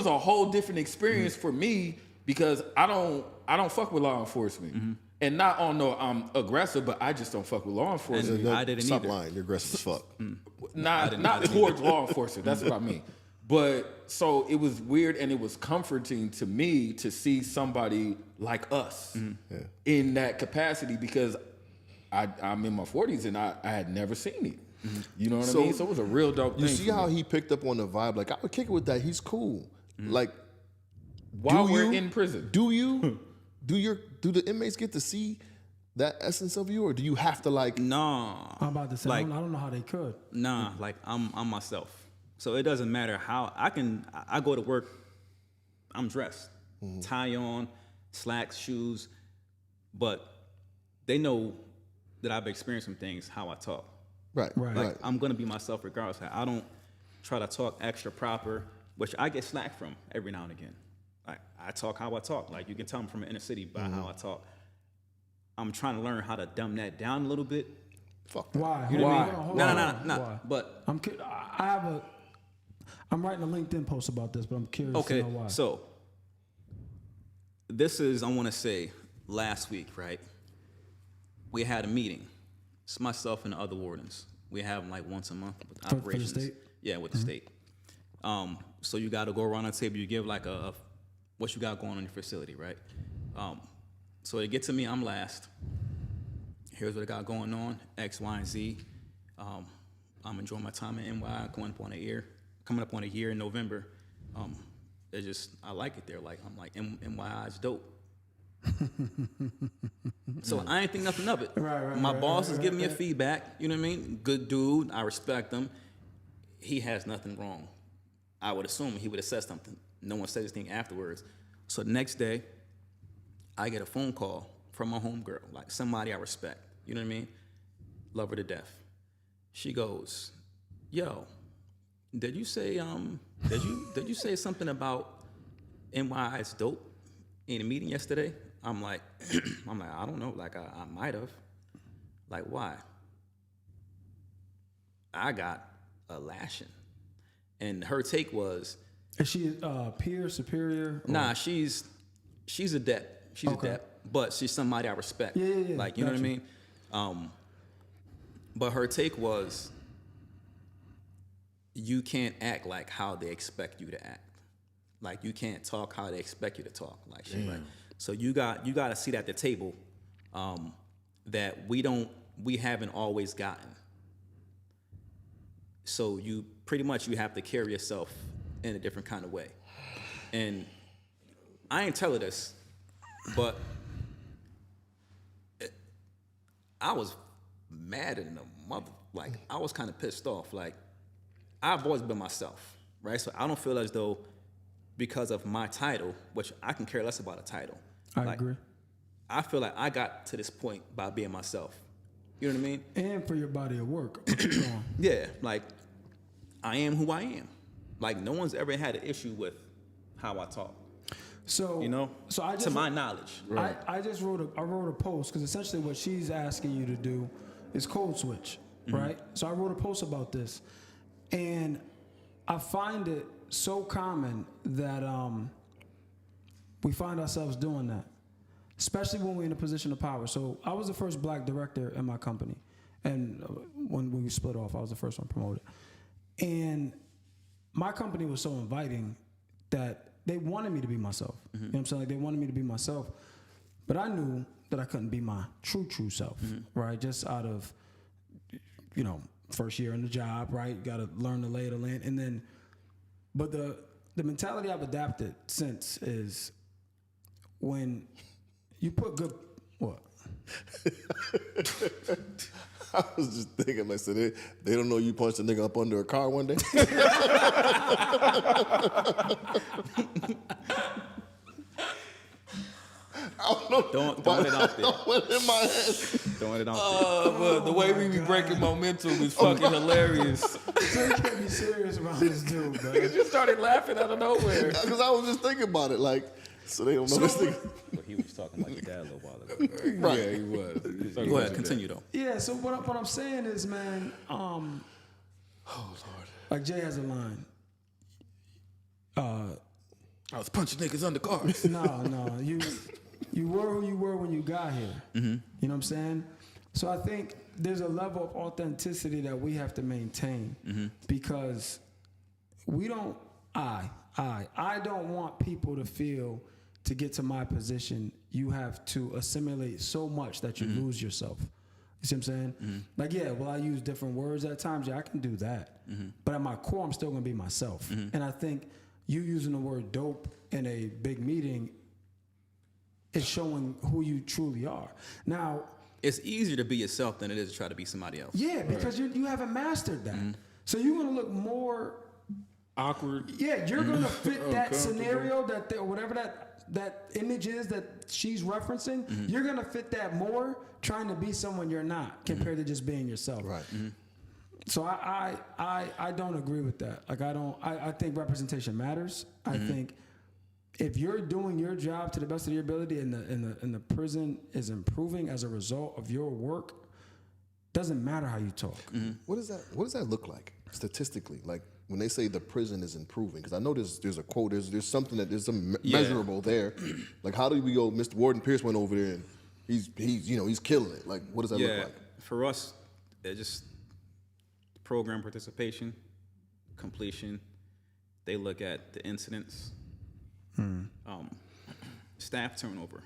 a whole different experience for me, because I don't fuck with law enforcement. And not on no I'm aggressive, but I just don't fuck with law enforcement. And I didn't Stop either. lying. You're aggressive as fuck. Not towards law enforcement. That's what I mean. But so it was weird, and it was comforting to me to see somebody like us in that capacity, because I'm in my 40s and I had never seen it. You know what I mean? So it was a real dope thing. You see how he picked up on the vibe? Like I would kick it with that. He's cool. Like while do we're you- in prison. Do you? Do the inmates get to see that essence of you, or do you have to like? Nah. I'm about to say, Like- I don't know how they could. Nah, like I'm myself. So it doesn't matter how I go to work, I'm dressed. Tie on, slacks, shoes, but they know that I've experienced some things, how I talk. Right. Like, I'm gonna be myself regardless. I don't try to talk extra proper, which I get slack from every now and again. Like I talk how I talk. Like you can tell I'm from the inner city by how I talk. I'm trying to learn how to dumb that down a little bit. Fuck that. Why? You know what I mean? Hold No, on. no. Why? But I'm writing a LinkedIn post about this, but I'm curious okay, to know why. so this is, I want to say, last week, right? We had a meeting. It's myself and the other wardens. We have them like once a month with For the operations. state? Yeah, with the state. So you got to go around the table. You give like a what you got going on in your facility, right? So they get to me. I'm last. Here's what I got going on: X, Y, and Z. I'm enjoying my time at NY. Coming up on a year in November. It's just I like it there. Like I'm like NY is dope. So I ain't think nothing of it. My boss is giving me a feedback. You know what I mean? Good dude. I respect him. He has nothing wrong. I would assume he would have said something. No one said anything afterwards. So the next day, I get a phone call from my homegirl, like somebody I respect. You know what I mean? Love her to death. She goes, "Yo, did you say did you say something about NY is dope in a meeting yesterday?" I'm like, I don't know. Like I might have. Like why? I got a lashing, and her take was, Is she peer, superior? or- nah, she's a dep. She's Okay. a dep, but she's somebody I respect. Yeah. Like, you know what I Gotcha. mean? But her take was, you can't act like how they expect you to act. Like, you can't talk how they expect you to talk. Like, she like, so you got a seat at the table that we haven't always gotten. So you pretty much you have to carry yourself in a different kind of way. And I ain't tell her this, but I was mad in the mother. Like, I was kind of pissed off. Like, I've always been myself, right? So I don't feel as though because of my title, which I can care less about a title. I agree. I feel like I got to this point by being myself. You know what I mean? And for your body of work. Keep going. Yeah, like, I am who I am. Like, no one's ever had an issue with how I talk. So You know? so I just to my knowledge. I wrote a post because essentially what she's asking you to do is code switch, right? So I wrote a post about this, and I find it so common that we find ourselves doing that, especially when we're in a position of power. So I was the first black director in my company, and when we split off, I was the first one promoted, and my company was so inviting that they wanted me to be myself. You know what I'm saying? Like, they wanted me to be myself. But I knew that I couldn't be my true self, right? Just out of, first year in the job, right? You got to learn the lay of the land. And then, but the mentality I've adapted since is when you put good, what? I was just thinking, like, so they don't know you punched a nigga up under a car one day? I don't know. Throwing it out there. Went in my head. Throwing it out there. But the way we be breaking momentum is fucking hilarious. So you can't be serious about this dude, bro. Niggas just started laughing out of nowhere. Because I was just thinking about it, like, so they don't know this thing. But he was talking like your dad a little while ago. Right. Yeah, he was. Go ahead, continue though. Yeah, so what I'm saying is, man, Oh, Lord. like Jay has a line. I was punching niggas under cars. No, you were who you were when you got here. You know what I'm saying? So I think there's a level of authenticity that we have to maintain because we don't. I don't want people to feel to get to my position you have to assimilate so much that you lose yourself. You see what I'm saying? Like, yeah, will I use different words at times? Yeah, I can do that. But at my core, I'm still gonna be myself. And I think you using the word dope in a big meeting is showing who you truly are. Now, It's easier to be yourself than it is to try to be somebody else. yeah, because you haven't mastered that. So you're gonna look more. Awkward. Yeah, you're gonna fit that Uncomfortable. scenario or whatever that image is that she's referencing. You're gonna fit that more trying to be someone you're not compared to just being yourself. Right. So I don't agree with that. Like, I think representation matters. I think if you're doing your job to the best of your ability and the prison is improving as a result of your work, doesn't matter how you talk. What does that look like statistically? Like, when they say the prison is improving, because I know there's a quote, there's something that there's some measurable there. Like, how do we go? Mr. Warden Pierce went over there and he's killing it. Like, what does that look like? For us, it just program participation, completion. They look at the incidents, staff turnover.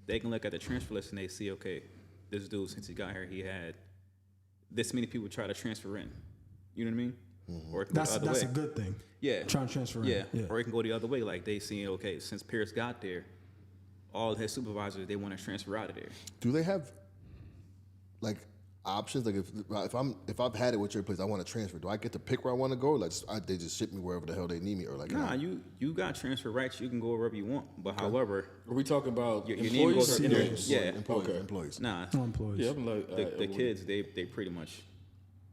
They can look at the transfer list and they see, okay, this dude, since he got here, he had this many people try to transfer in. You know what I mean? Or it can go the other That's way. a good thing. Yeah. Trying to transfer in. Yeah. Or it can go the other way. Like, they see, okay, since Pierce got there, all his supervisors, they want to transfer out of there. Do they have like options? Like, if I've had it with your place, I want to transfer. Do I get to pick where I want to go? Or like, they just ship me wherever the hell they need me, or like, Nah, you got transfer rights. You can go wherever you want. But however, Are we talking about your name employees? goes or in there. employees? Yeah. employees. nah, No employees. Yeah, I'm like, the kids, they pretty much,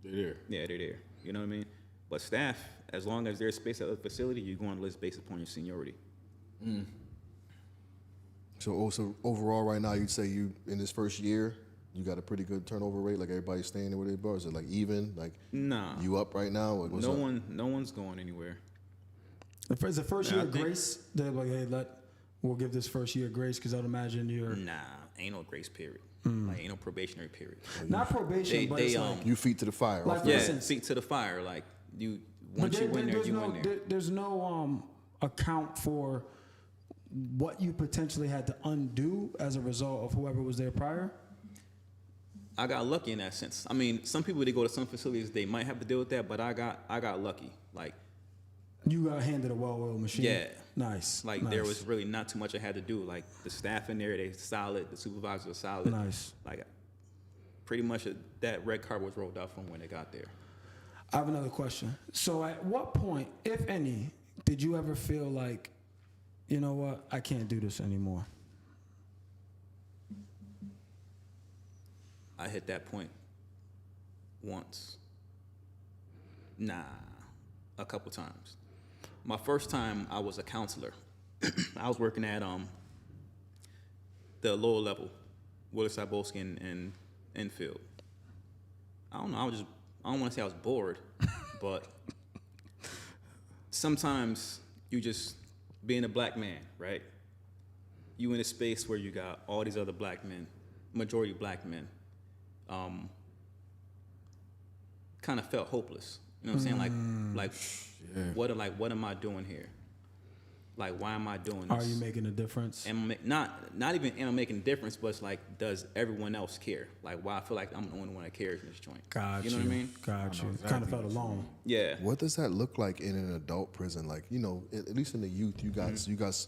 they're there. yeah, they're there. You know what I mean? But staff, as long as there's space at the facility, you go on the list based upon your seniority. So also overall, right now, you'd say you in this first year, you got a pretty good turnover rate. Like, everybody's staying there where they are. Is it like even? Like, Nah, you up right now? Like, what's up? no one's going anywhere. Is the first Nah, year I think- grace? They're like, hey, we'll give this first year grace because I'd imagine you're Nah, ain't no grace period. Like, ain't no probationary period. not probation, but it's like. You feet to the fire. Like, off for Yeah, instance- feet to the fire. Like, you But once you win there, there's you no, win there. There's no account for what you potentially had to undo as a result of whoever was there prior. I got lucky in that sense. I mean, some people, they go to some facilities, they might have to deal with that, but I got lucky. Like, You got handed a well-oiled machine. Yeah. Nice. Like nice. there was really not too much I had to do. Like the staff in there, they solid. The supervisors are solid. Nice. Like pretty much that red carpet was rolled out from when they got there. I have another question. So at what point, if any, did you ever feel like, you know what, I can't do this anymore? I hit that point once. Nah, a couple times. My first time, I was a counselor. I was working at the lower level, Willis Cybolski and Enfield. I don't know. I don't want to say I was bored, but sometimes you just being a black man, right? You in a space where you got all these other black men, majority black men. Kind of felt hopeless. You know what I'm saying? Like, what am I doing here? Like, why am I doing this? Are you making a difference? And not even am I making a difference, but it's like, does everyone else care? Like, why I feel like I'm the only one that cares in this joint. Got you know what I mean? Got you. Kind of felt alone. Yeah. What does that look like in an adult prison? Like, you know, at least in the youth, you guys,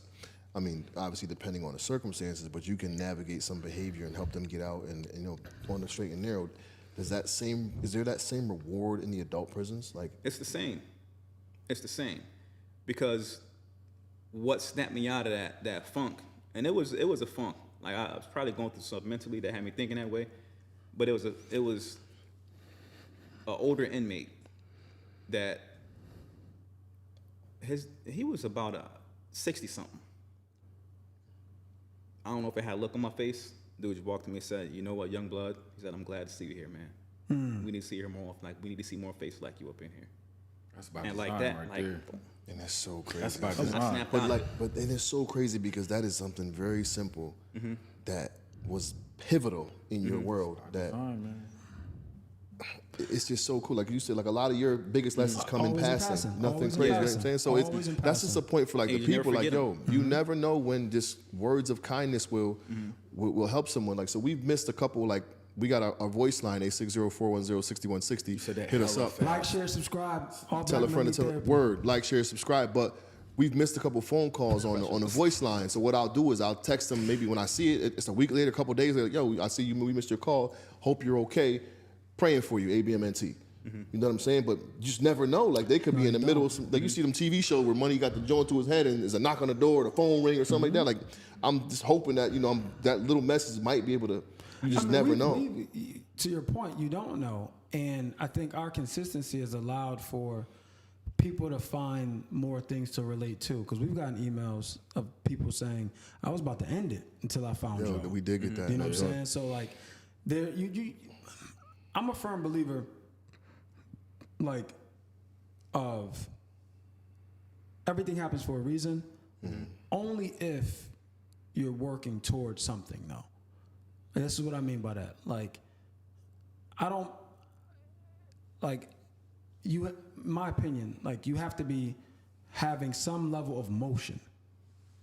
I mean, obviously depending on the circumstances, but you can navigate some behavior and help them get out and, you know, on the straight and narrow. Is there that same reward in the adult prisons? Like, It's the same. It's the same. Because what snapped me out of that funk, and it was a funk. Like I was probably going through something mentally that had me thinking that way, but it was an older inmate that he was about 60 something. I don't know if it had a look on my face. Dude just walked to me and said, "You know what, young blood?" He said, "I'm glad to see you here, man. We need to see you more often. Like we need to see more faces like you up in here." That's about And design like that, right like there. and that's so crazy. That's about I design. snapped But out. and it's so crazy because that is something very simple that was pivotal in your world. That Design, man. it's just so cool. Like you said, like a lot of your biggest lessons come in Always in passing. passing. Nothing Always in crazy. You know what passing. I'm saying? So Always in that's just a passing. point for like And the you never people. Like, forget yo, you never know when just words of kindness will help someone. Like, so we've missed a couple. Like, we got our voice line 860-410-6160. said that Hit us hella up. fast. Like, share, subscribe. All Tell a Black friend Men to tell Need Therapy. word, like, share, subscribe. But we've missed a couple phone calls on the voice line. So what I'll do is I'll text them maybe when I see it. It's a week later, a couple days later. Yo, I see you. We missed your call. Hope you're okay. Praying for you. ABMNT. You know what I'm saying? But you just never know. Like they could be in the middle of some, like you see them TV show where money got the joint to his head and there's a knock on the door, the phone ring or something like that. Like I'm just hoping that, you know, that little message might be able to, you just never know. To your point, you don't know. And I think our consistency has allowed for people to find more things to relate to. Because we've gotten emails of people saying, I was about to end it until I found Yo, you. we did get that. You know what I'm Yeah. saying? So like, I'm a firm believer, like, of everything happens for a reason. Only if you're working towards something, though. And this is what I mean by that. Like, I don't like you. My opinion, like you have to be having some level of motion,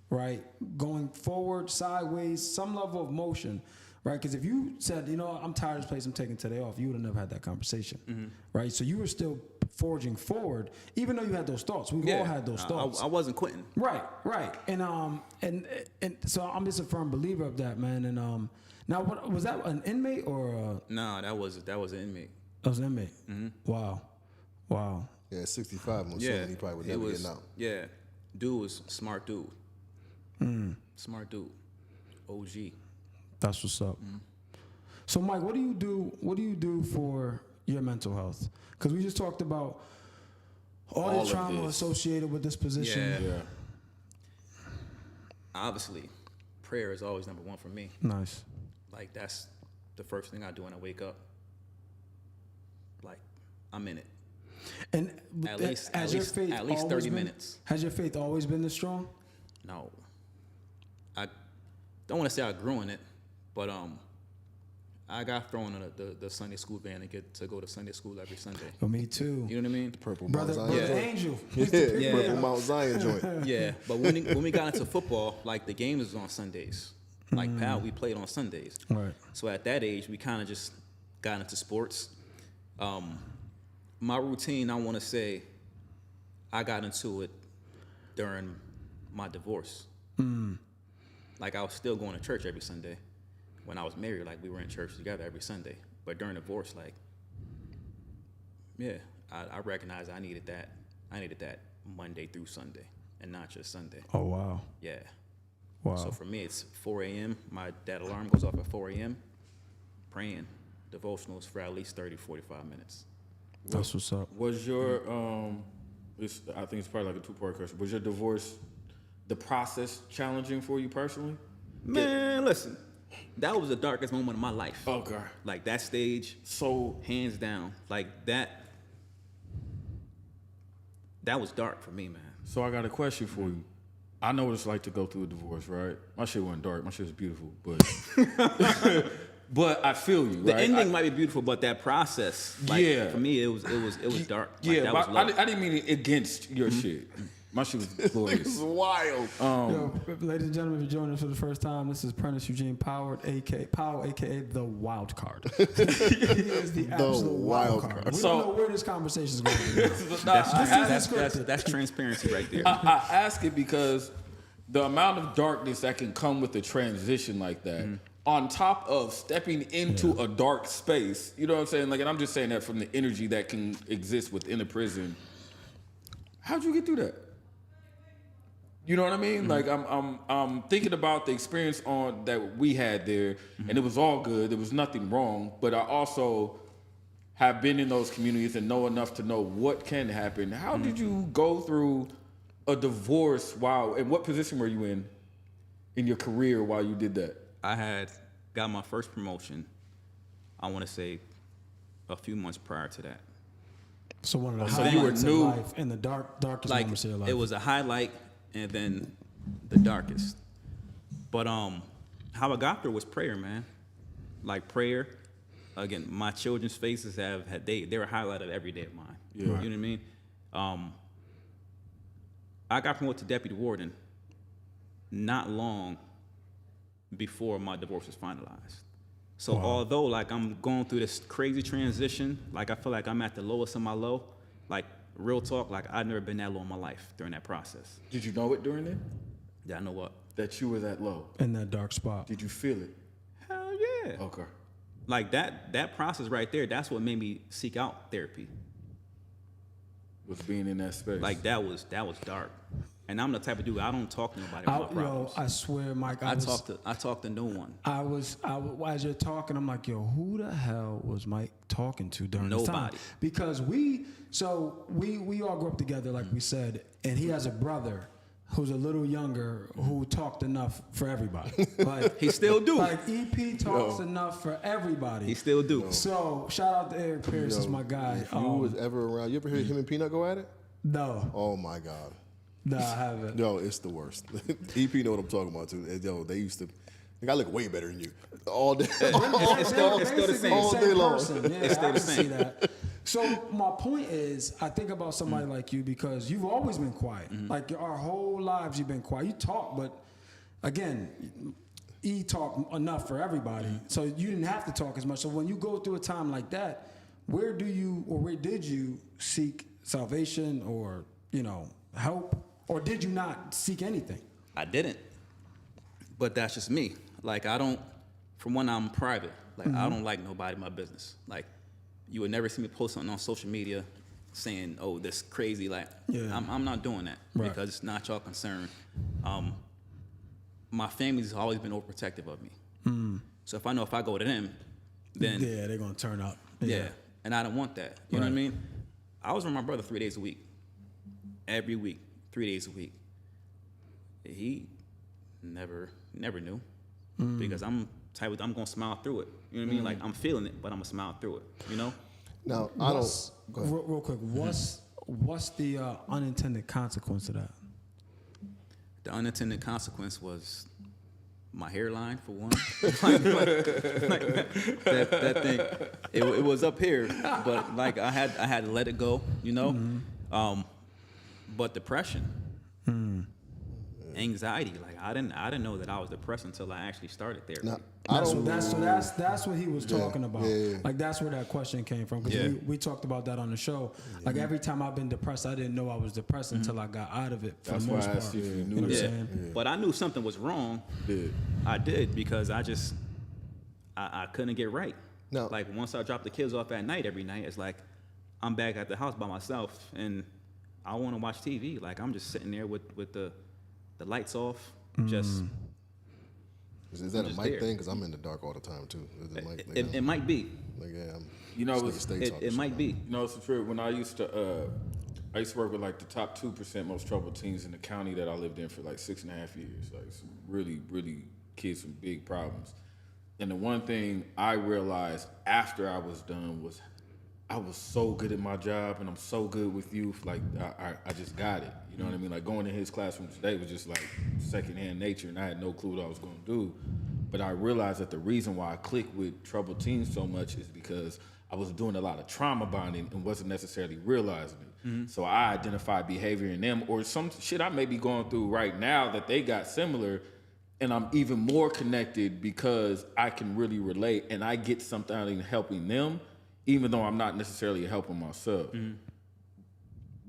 right? Going forward, sideways, some level of motion, right? Because if you said, you know, I'm tired of this place, I'm taking today off, you would have never had that conversation, right? So you were still forging forward, even though you had those thoughts. We've all had those thoughts. I wasn't quitting. Right. And so I'm just a firm believer of that, man. And now, what was that? An inmate or No, that was an inmate. that was an inmate? Wow. Yeah, 65. I'm assuming he probably would he never was, get out. Yeah, dude was a smart dude. Smart dude. OG. That's what's up. So, Mike, what do you do? What do you do for your mental health? Because we just talked about all All the of trauma this. associated with this position. Yeah. Yeah. Obviously, prayer is always number one for me. Nice. Like that's the first thing I do when I wake up. Like I'm in it. And At least- has at your least- faith at least always 30 been- minutes. Has your faith always been this strong? No, I don't want to say I grew in it, but I got thrown in the Sunday school van and get to go to Sunday school every Sunday. For me too. You know what I mean? Purple Brother, Mount Zion. brother joint. Angel. Yeah, Purple Mount Zion joint. Yeah, but when we got into football, like the games was on Sundays. Like pal, we played on Sundays. Right. So at that age, we kind of just got into sports. My routine, I want to say, I got into it during my divorce. Like I was still going to church every Sunday. When I was married, like we were in church together every Sunday. But during divorce, like, yeah, I recognized I needed that. I needed that Monday through Sunday and not just Sunday. Oh, wow. Yeah. Wow. So for me, it's 4 a.m. That alarm goes off at 4 a.m. Praying devotionals for at least 30, 45 minutes. That's what's up. Was your I think it's probably like a two-part question. Was your divorce, the process, challenging for you personally? Man, listen, that was the darkest moment of my life. Okay. Like that stage, So hands down, like that was dark for me, man. So I got a question for you. I know what it's like to go through a divorce, right? My shit wasn't dark. My shit was beautiful, but but I feel you. The right? ending might be beautiful, but that process, like, Yeah. for me, it was dark. Like, Yeah, that but was low. I didn't mean it against your shit. My shit was glorious. wild. Yo, ladies and gentlemen, if you're joining us for the first time, this is Prentice Eugene Powell, aka the Wild Card. He is the absolute wild card. We So- don't know where this conversation is going. That's transparency right there. I ask it because the amount of darkness that can come with a transition like that, on top of stepping into a dark space, you know what I'm saying? Like, and I'm just saying that from the energy that can exist within a prison. How'd you get through that? You know what I mean? Like, I'm thinking about the experience that we had there, and it was all good. There was nothing wrong. But I also have been in those communities and know enough to know what can happen. How did you go through a divorce and what position were you in your career while you did that? I had got my first promotion, I want to say, a few months prior to that. So one of the So you were highlights new. of life and the darkest Like, moments of your life. it was a highlight and then the darkest. But how I got there was prayer, man. Like prayer. Again, my children's faces they're a highlight of every day of mine. Yeah. You know what I mean? I got promoted to deputy warden not long before my divorce was finalized. So although like I'm going through this crazy transition, like I feel like I'm at the lowest of my low, like real talk, like I've never been that low in my life during that process. Did you know it during it? Yeah, I know what. That you were that low? in that dark spot. Did you feel it? Hell yeah. Okay. Like that process right there, that's what made me seek out therapy. Was being in that space. Like that was dark. And I'm the type of dude, I don't talk to nobody about my problems. I swear, Mike, I talk to no one. As you're talking, I'm like, yo, who the hell was Mike talking to during this time? Nobody. Because we all grew up together, like we said, and he has a brother who's a little younger who talked enough for everybody. Like He still do. Like EP talks enough for everybody. He still do. So shout out to Eric Pierce, is my guy. If you was ever around, you ever hear him and Peanut go at it? No, Oh my God. I haven't. No, it's the worst. EP know what I'm talking about too. Yo, they used to. I look way better than you all day. It's still the same. All day long. Person. Yeah, It's still I the can see same. that. So my point is, I think about somebody like you because you've always been quiet. Like our whole lives, you've been quiet. You talk, but again, E talk enough for everybody. So you didn't have to talk as much. So when you go through a time like that, where did you seek salvation or help, or did you not seek anything? I didn't. But that's just me. Like from when I'm private, like I don't like nobody in my business. Like you would never see me post something on social media saying, oh, this crazy, like I'm not doing that because it's not y'all concern. My family's always been overprotective of me. So if I know if I go to them, then Yeah, they're gonna turn up. yeah. And I don't want that. You know what I mean? I was with my brother 3 days a week. Every week, 3 days a week. He never knew. Because I'm gonna smile through it. You know what I mean? Like I'm feeling it, but I'm gonna smile through it. You know? Now I don't. Go ahead. Real quick, what's the unintended consequence of that? The unintended consequence was my hairline for one. that thing, it was up here, but like I had to let it go, you know. But depression, and anxiety. Like I didn't know that I was depressed until I actually started therapy. Now, I don't. That's what he was talking about. yeah. Like that's where that question came from. Because Yeah. we talked about that on the show. Like every time I've been depressed, I didn't know I was depressed until I got out of it. For That's the why most I part. asked you if you knew know what I'm that. saying? But I knew something was wrong. Did. I did because I couldn't get right. No. Like once I dropped the kids off at night every night, it's like I'm back at the house by myself and I want to watch TV. Like I'm just sitting there with the lights off, just. Is that a just mic there. thing? Because I'm in the dark all the time too. Is it mic? It might be. Like, yeah, I'm You know, just nigga stay talking It shit. might be. You know, it's true. When I used to work with like the top 2% most troubled teens in the county that I lived in for like 6.5 years. Like some really, really kids with big problems. And the one thing I realized after I was done was I was so good at my job and I'm so good with youth. Like I just got it. You know what I mean? Like going to his classroom today was just like secondhand nature and I had no clue what I was going to do. But I realized that the reason why I click with troubled teens so much is because I was doing a lot of trauma bonding and wasn't necessarily realizing it. So I identified behavior in them or some shit I may be going through right now that they got similar, and I'm even more connected because I can really relate and I get something out of helping them, even though I'm not necessarily helping myself.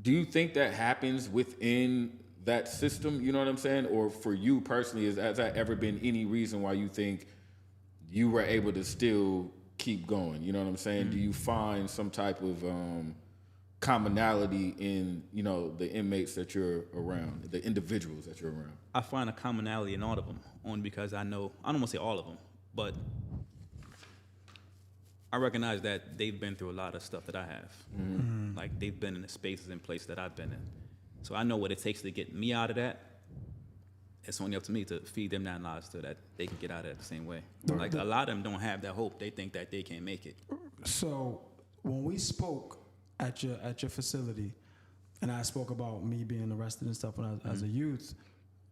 Do you think that happens within that system? You know what I'm saying? Or for you personally, has that ever been any reason why you think you were able to still keep going? You know what I'm saying? Do you find some type of commonality in, you know, the inmates that you're around, the individuals that you're around? I find a commonality in all of them, only because I know, I don't want to say all of them, but I recognize that they've been through a lot of stuff that I have. Like they've been in the spaces and places that I've been in. So I know what it takes to get me out of that. It's only up to me to feed them that knowledge so that they can get out of it the same way. Like a lot of them don't have that hope. They think that they can't make it. So when we spoke at your facility, and I spoke about me being arrested and stuff when I was as a youth,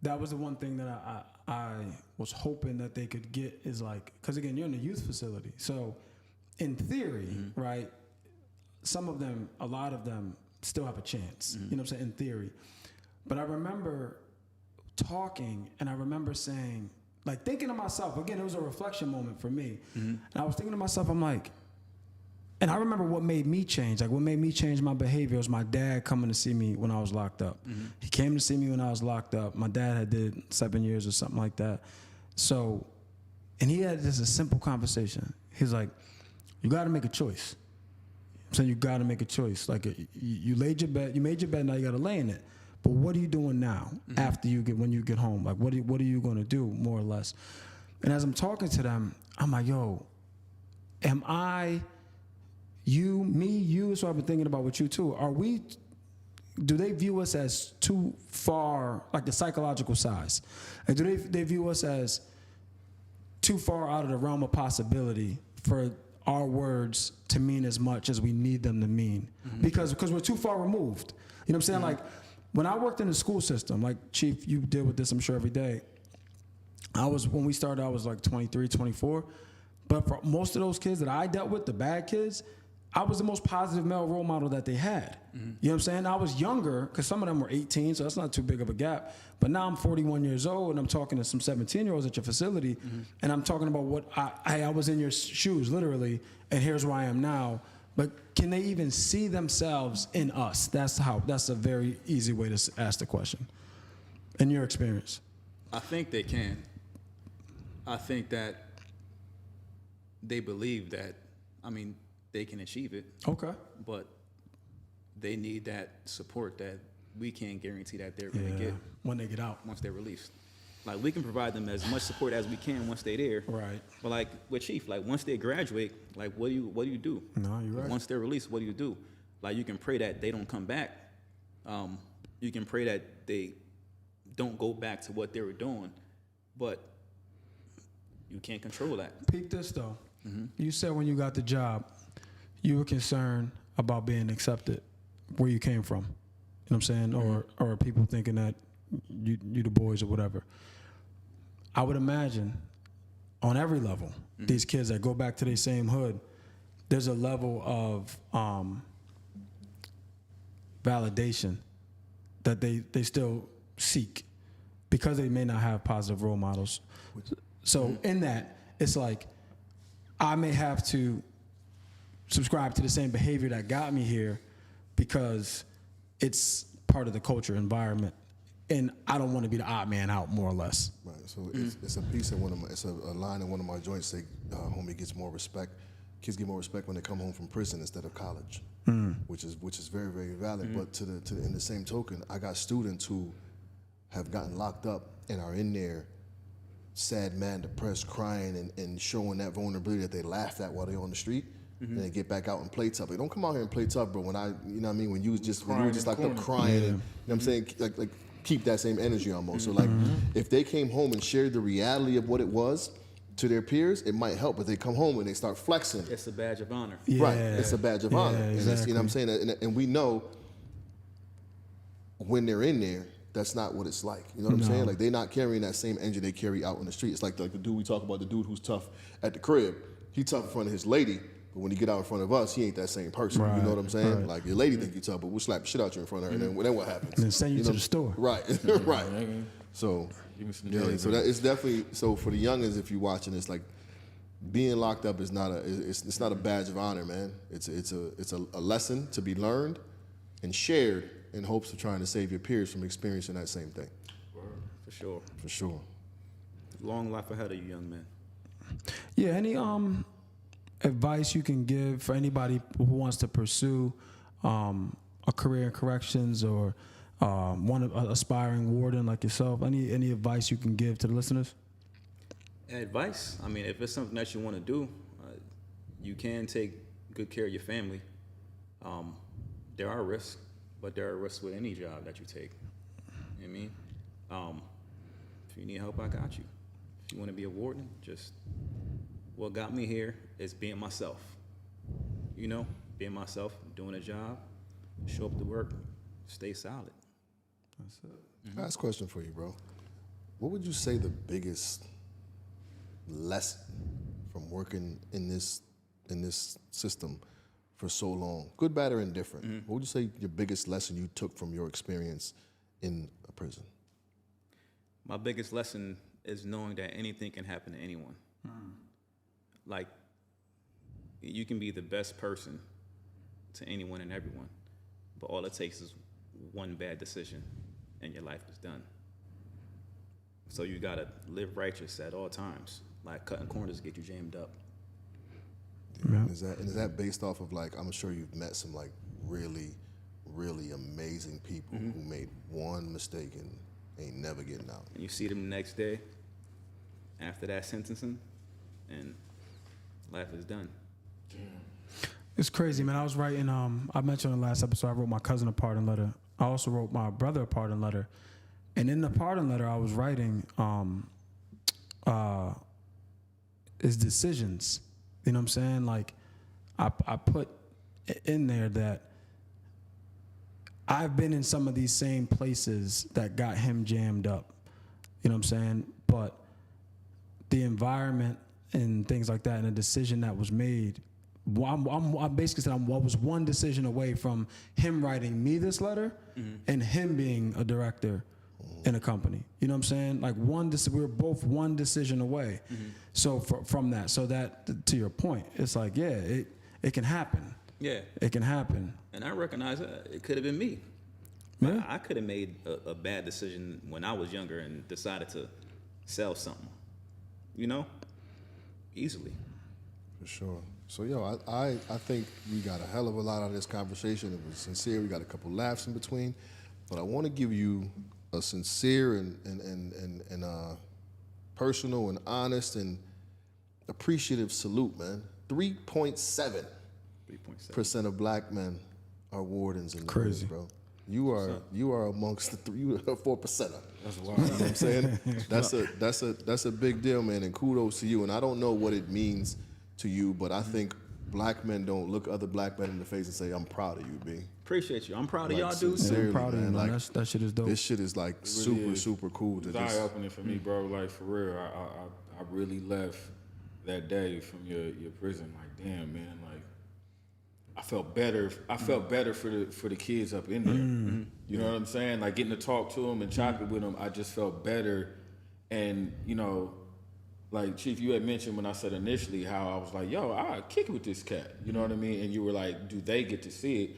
that was the one thing that I was hoping that they could get is like, because again, you're in a youth facility. So in theory, right, a lot of them still have a chance. You know what I'm saying? In theory. But I remember talking and I remember saying, like thinking to myself, again, it was a reflection moment for me. And I was thinking to myself, I'm like, and I remember what made me change. Like what made me change my behavior was my dad coming to see me when I was locked up. He came to see me when I was locked up. My dad had did 7 years or something like that. So, and he had just a simple conversation. He's like, you got to make a choice. I'm saying you got to make a choice. Like you laid your bed, you made your bed, now you got to lay in it. But what are you doing now after when you get home? Like what are you going to do, more or less? And as I'm talking to them, I'm like, yo, am I, you, me, you? So I've been thinking about with you too. Do they view us as too far, like the psychological size? And do they view us as too far out of the realm of possibility for our words to mean as much as we need them to mean? Because we're too far removed. You know what I'm saying? Like when I worked in the school system, like Chief, you deal with this I'm sure every day. When we started, I was like 23, 24. But for most of those kids that I dealt with, the bad kids, I was the most positive male role model that they had. You know what I'm saying? I was younger, because some of them were 18, so that's not too big of a gap. But now I'm 41 years old, and I'm talking to some 17-year-olds at your facility, and I'm talking about what I was in your shoes, literally, and here's where I am now. But can they even see themselves in us? That's a very easy way to ask the question. In your experience. I think they can. I think that they believe that, they can achieve it. Okay. But they need that support that we can't guarantee that they're going to get when they get out. once they're released. Like we can provide them as much support as we can once they're there. Right. But like with Chief, like once they graduate, like what do you do? No, you're right. Once they're released, what do you do? Like you can pray that they don't come back. You can pray that they don't go back to what they were doing, but you can't control that. Peep this though. You said when you got the job, you were concerned about being accepted where you came from. You know what I'm saying? Or people thinking that you the boys or whatever. I would imagine on every level, these kids that go back to their same hood, there's a level of validation that they still seek. because they may not have positive role models. So in that, it's like I may have to subscribe to the same behavior that got me here because it's part of the culture environment, and I don't want to be the odd man out, more or less. Right. So it's a piece of it's a line in one of my joints. Say, homie gets more respect. Kids get more respect when they come home from prison instead of college, which is very, very valid. But in the same token, I got students who have gotten locked up and are in there, sad, man, depressed, crying, and showing that vulnerability that they laughed at while they're on the street. And they get back out and play tough. They don't come out here and play tough, bro. When you know what I mean? When you were just like up crying, and, you know what I'm saying? Like keep that same energy almost. So like, if they came home and shared the reality of what it was to their peers, it might help. But they come home and they start flexing. It's a badge of honor. Yeah. Right, it's a badge of honor. Exactly. And it's, you know what I'm saying? And we know when they're in there, that's not what it's like. You know what I'm saying? Like, they're not carrying that same energy they carry out on the street. It's like the dude we talk about, the dude who's tough at the crib. He tough in front of his lady, but when he get out in front of us, he ain't that same person. Right, you know what I'm saying? right. Like, your lady think you tough, but we'll slap the shit out you in front of her, and then what happens? And then send you to the store. Right, right. So, Give me some yeah, jelly so that it's definitely, so for the youngins, if you're watching, it's like, being locked up is not it's not a badge of honor, man. It's a lesson to be learned and shared in hopes of trying to save your peers from experiencing that same thing. For sure. For sure. Long life ahead of you, young man. Yeah, any advice you can give for anybody who wants to pursue a career in corrections, or one aspiring warden like yourself? Any advice you can give to the listeners? Advice? I mean, if it's something that you want to do, you can take good care of your family. There are risks, but there are risks with any job that you take. You know what I mean? If you need help, I got you. If you want to be a warden, just what got me here is being myself. You know, being myself, doing a job, show up to work, stay solid. That's it. Last question for you, bro. What would you say the biggest lesson from working in this system for so long, good, bad, or indifferent? What would you say your biggest lesson you took from your experience in a prison? My biggest lesson is knowing that anything can happen to anyone. Like, you can be the best person to anyone and everyone, but all it takes is one bad decision and your life is done. So you gotta live righteous at all times. Like, cutting corners get you jammed up. Yeah. Is that based off of, like, I'm sure you've met some like really, really amazing people who made one mistake and ain't never getting out. And you see them the next day after that sentencing, and life is done. It's crazy, man. I was writing, I mentioned in the last episode, I wrote my cousin a pardon letter. I also wrote my brother a pardon letter. And in the pardon letter, I was writing his decisions. You know what I'm saying? Like, I put in there that I've been in some of these same places that got him jammed up. You know what I'm saying? But the environment and things like that, and the decision that was made, I basically said I was one decision away from him writing me this letter and him being a director in a company. You know what I'm saying? Like, we were both one decision away. So from that, so that, to your point, it's like, yeah, it can happen. Yeah. It can happen. And I recognize that it could have been me. Yeah. I could have made a bad decision when I was younger and decided to sell something, you know, easily. For sure. So, yo, I think we got a hell of a lot out of this conversation. It was sincere. We got a couple laughs in between. But I want to give you a sincere and personal and honest and appreciative salute, man. 3.7% of black men are wardens in the Crazy, bro. You are amongst you are a 4%er. That's wild. You know what I'm saying? That's a big deal, man, and kudos to you. And I don't know what it means to you, but I think black men don't look other black men in the face and say, "I'm proud of you, B." Appreciate you. I'm proud of Like, y'all dudes. sincerely, I'm proud of you, man. Like, That shit is dope. This shit is like really is. super cool to It's just. eye-opening for me, bro. Like, for real, I really left that day from your prison. Like, damn, man. Like, I felt better. I felt better for the kids up in there. You know what I'm saying? Like getting to talk to them and chop it with them, I just felt better. And you know, like Chief, you had mentioned when I said initially how I was like, yo, I kick it with this cat. You know what I mean? And you were like, do they get to see it?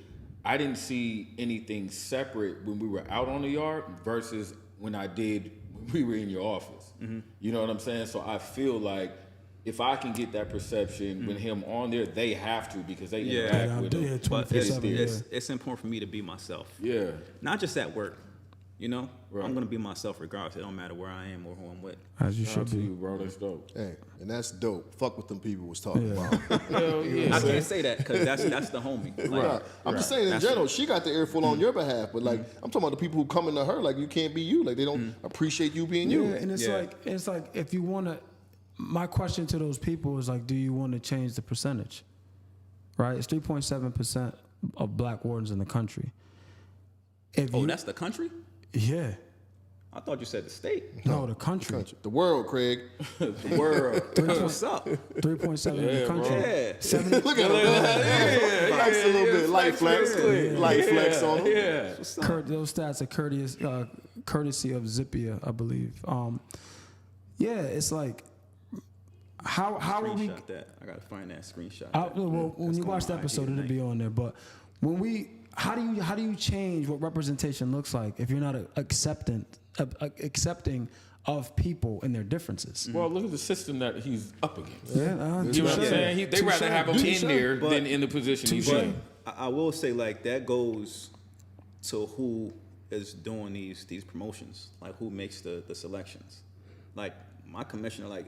I didn't see anything separate when we were out on the yard versus when I did when we were in your office. You know what I'm saying? So I feel like if I can get that perception with him on there, they have to because they interact with him. But 24/7, it's important for me to be myself. Yeah. Not just at work. You know, Right. I'm gonna be myself regardless. It don't matter where I am or who I'm with. as you Shout should out to be. you, bro. That's dope. Hey, and that's dope. Fuck what them people was talking about. Hell yeah. I can't say that because that's the homie. Like, Right. I'm just saying in That's general, she got the earful on your behalf, but like I'm talking about the people who coming to her like you can't be you, like they don't appreciate you being you. Yeah, and it's Yeah. like if you want to, my question to those people is like, do you want to change the percentage? Right, it's 3.7% of black wardens in the country. If Oh, you, that's the country? yeah, I thought you said the state. no, the country. The world, Craig. The world. What's up? 3.7 in the country. Yeah. 70, Look at him. He likes a little bit light flex. Light flex on him. Yeah. those stats are courtesy of Zippia, I believe. Yeah, it's like how are we? Screenshot that. I gotta find that screenshot. Well, when That's you going watch the on my episode, IG it'll be on there. But when how do you change what representation looks like if you're not accepting of people and their differences? Well, look at the system that he's up against. Yeah, You know what I'm saying? They rather have him in there than in the position he's in. I will say like that goes to who is doing these promotions, like who makes the selections. Like my commissioner, like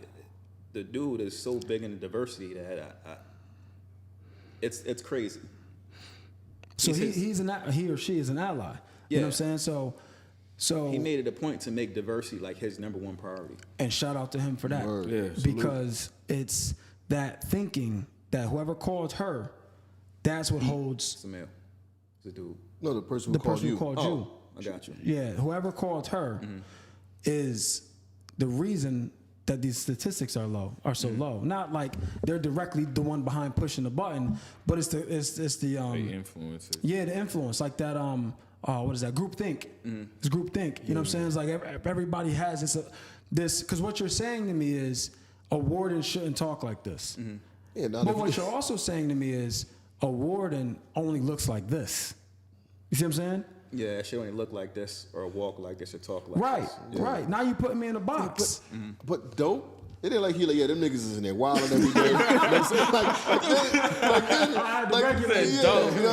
the dude is so big in the diversity that it's crazy. So he or she is an ally. You know what I'm saying? So He made it a point to make diversity like his number one priority. and shout out to him for that. Word. Yeah, salute. Because it's that thinking that whoever called her, that's what holds It's a male. It's a dude. No, the person who the called person you. who called you. I got you. Yeah, whoever called her is the reason that these statistics are so low. Not like they're directly the one behind pushing the button, but it's the They influence it. yeah, the influence, like that what is that? Group think. It's group think. You know what I'm saying? It's like everybody has this because what you're saying to me is a warden shouldn't talk like this. Yeah, now But what you're also saying to me is a warden only looks like this. You see what I'm saying? Yeah, it should only look like this or walk like this or talk like this. Right. Now you putting me in a box. But dope. It ain't like he like, yeah, them niggas is in there wilding every day. You know what I'm saying? Like, you know what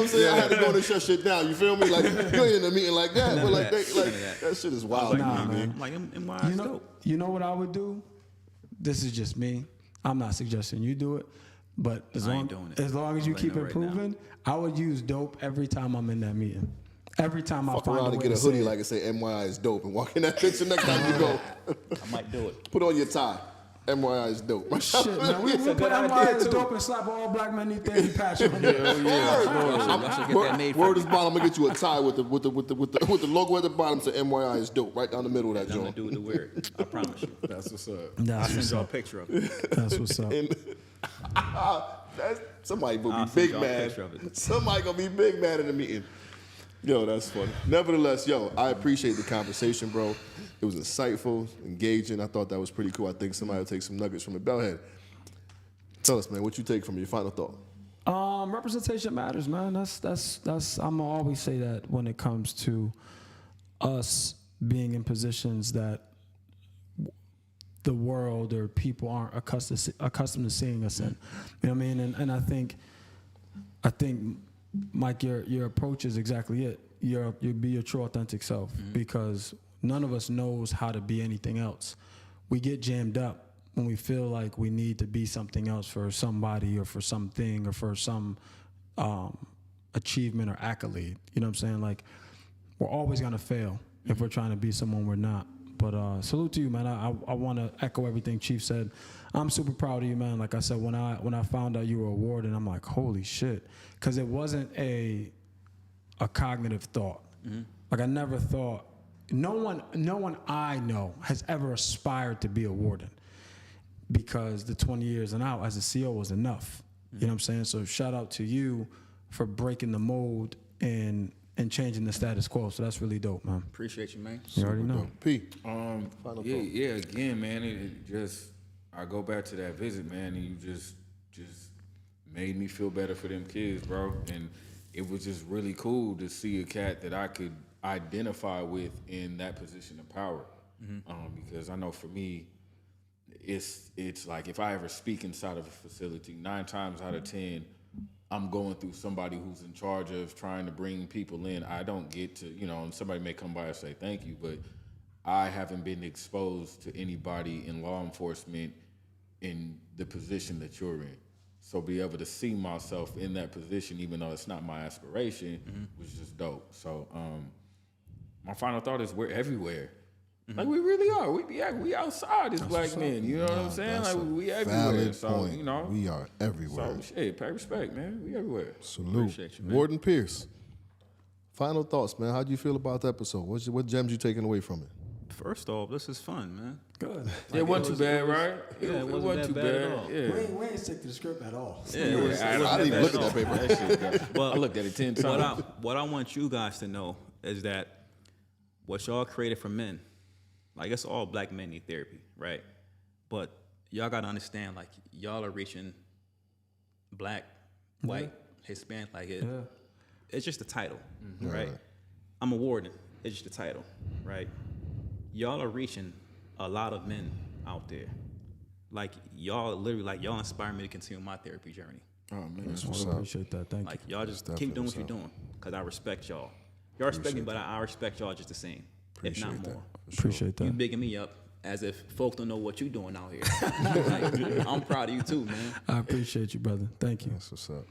I'm saying? I had to go and shut shit down. You feel me? Like, you ain't in a meeting like that. But like, that shit is wild. Nah, man. Like, and why is dope? You know what I would do? This is just me. I'm not suggesting you do it, but as I long ain't doing it. as, long as you I'm keep letting you know right improving, I would use dope every time I'm in that meeting. Every time I Fuck find around a and way get a to hoodie say like it say MYI is dope and walk in that picture next time you go. I might do it. Put on your tie. MYI is dope. shit, man. We put MYI as dope and slap all black men need 30 patch on it. I should get that made for Word me. is bottom. I'm gonna get you a tie with the logo at the bottom. Say MYI is dope right down the middle of that I'm gonna joint. do it to wear it. I promise you. That's what's up. I'll That's send what's y'all a up. picture of it. That's what's up. And somebody will I'll be send big y'all a mad. picture of it. Somebody gonna be big mad in the meeting. Yo, that's funny. Nevertheless, yo, I appreciate the conversation, bro. It was insightful, engaging. I thought that was pretty cool. I think somebody will take some nuggets from it. Bellhead, tell us, man, what you take from your final thought? Representation matters, man. That's I'm gonna always say that when it comes to us being in positions that the world or people aren't accustomed to seeing us in. You know what I mean? And I think Mike, your approach is exactly it. You be your true authentic self because none of us knows how to be anything else. We get jammed up when we feel like we need to be something else for somebody or for something or for some achievement or accolade. You know what I'm saying? Like, we're always gonna fail if we're trying to be someone we're not. But salute to you, man. I want to echo everything Chief said. I'm super proud of you, man. Like I said, when I found out you were awarded, I'm like, holy shit, because it wasn't a cognitive thought. Like I never thought. No one I know has ever aspired to be a warden because the 20 years and out as a CO was enough. You know what I'm saying? So shout out to you for breaking the mold and changing the status quo. So that's really dope, man. Appreciate you, man. You already know. P. Yeah, thought. yeah. Again, man, it just I go back to that visit, man, and you just made me feel better for them kids, bro. And it was just really cool to see a cat that I could identify with in that position of power. Because I know for me, it's like if I ever speak inside of a facility, 9 times out of 10, I'm going through somebody who's in charge of trying to bring people in. I don't get to, and somebody may come by and say thank you, but I haven't been exposed to anybody in law enforcement in the position that you're in. So be able to see myself in that position, even though it's not my aspiration, was just dope. So my final thought is we're everywhere. Like we really are. We outside as black men. You know what I'm saying? Like we everywhere. Valid So point. We are everywhere. So shit, pay respect, man. We everywhere. Salute. Appreciate you, man. Warden Pierce. Final thoughts, man. How do you feel about the episode? What gems you taking away from it? First off, this is fun, man. Good. It wasn't too bad, right? Yeah, it wasn't too that bad at all. Yeah. We ain't stick to the script at all. Yeah, it was, I I didn't even look at that paper. That shit, But I looked at it 10 times. what I want you guys to know is that what y'all created for men, like it's all black men need therapy, right? But y'all gotta understand, like y'all are reaching black, white, Hispanic, like it. Yeah. It's just a title, right? I'm a warden. It's just a title, right? Y'all are reaching a lot of men out there. Like y'all literally, like y'all inspire me to continue my therapy journey. Oh man, That's I what's up. appreciate that. Thank Like you. y'all just definitely keep doing what what's you're up. doing, cause I respect y'all. Y'all respect me, but I respect y'all just the same, if not Appreciate that. more. For sure. Appreciate You that. bigging me up as if folks don't know what you doing out here. Like, I'm proud of you too, man. I appreciate you, brother. Thank you. That's what's up.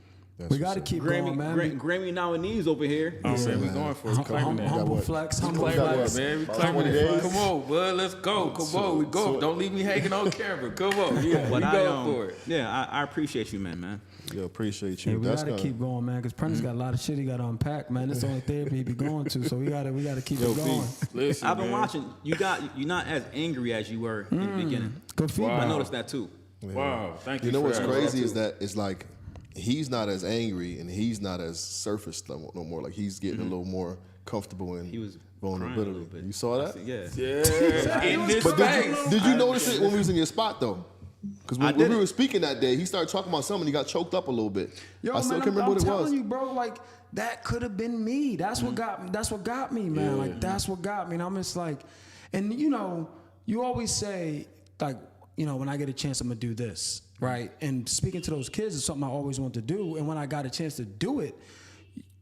We got to keep going, man. Grammy nominees over here. oh man, we going for it. We claiming that. Humble what? flex, humble Claiming flex. that, man. We 20 claiming days. that. Come on, bud. Let's go. Come on, we go. Don't leave me hanging on camera. Come on, yeah, we But go for it. Yeah, I appreciate you, man. Yeah, appreciate you. Yeah, we That's gotta gonna, keep going, man. Because Prentice got a lot of shit he got to unpack, man. It's the only therapy he be going to, so we gotta keep it going. Listen, I've been man. watching. You're not as angry as you were in the beginning. Good feedback. I noticed that too. Wow, thank you. You know for what's that, crazy bro. is that it's like he's not as angry and he's not as surface no more. Like he's getting a little more comfortable in He was vulnerability. crying a little bit. You saw that? Yeah. Yeah, in this But space. did you notice it when we was in your spot though? Because when we didn't. were speaking that day, he started talking about something. He got choked up a little bit. Yo, I still man, can't remember I'm what it telling was. you, bro. Like that could have been me. That's what got me. That's what got me, man. Like that's what got me. And I'm just like, and you always say like, when I get a chance, I'm gonna do this, right? And speaking to those kids is something I always wanted to do. And when I got a chance to do it,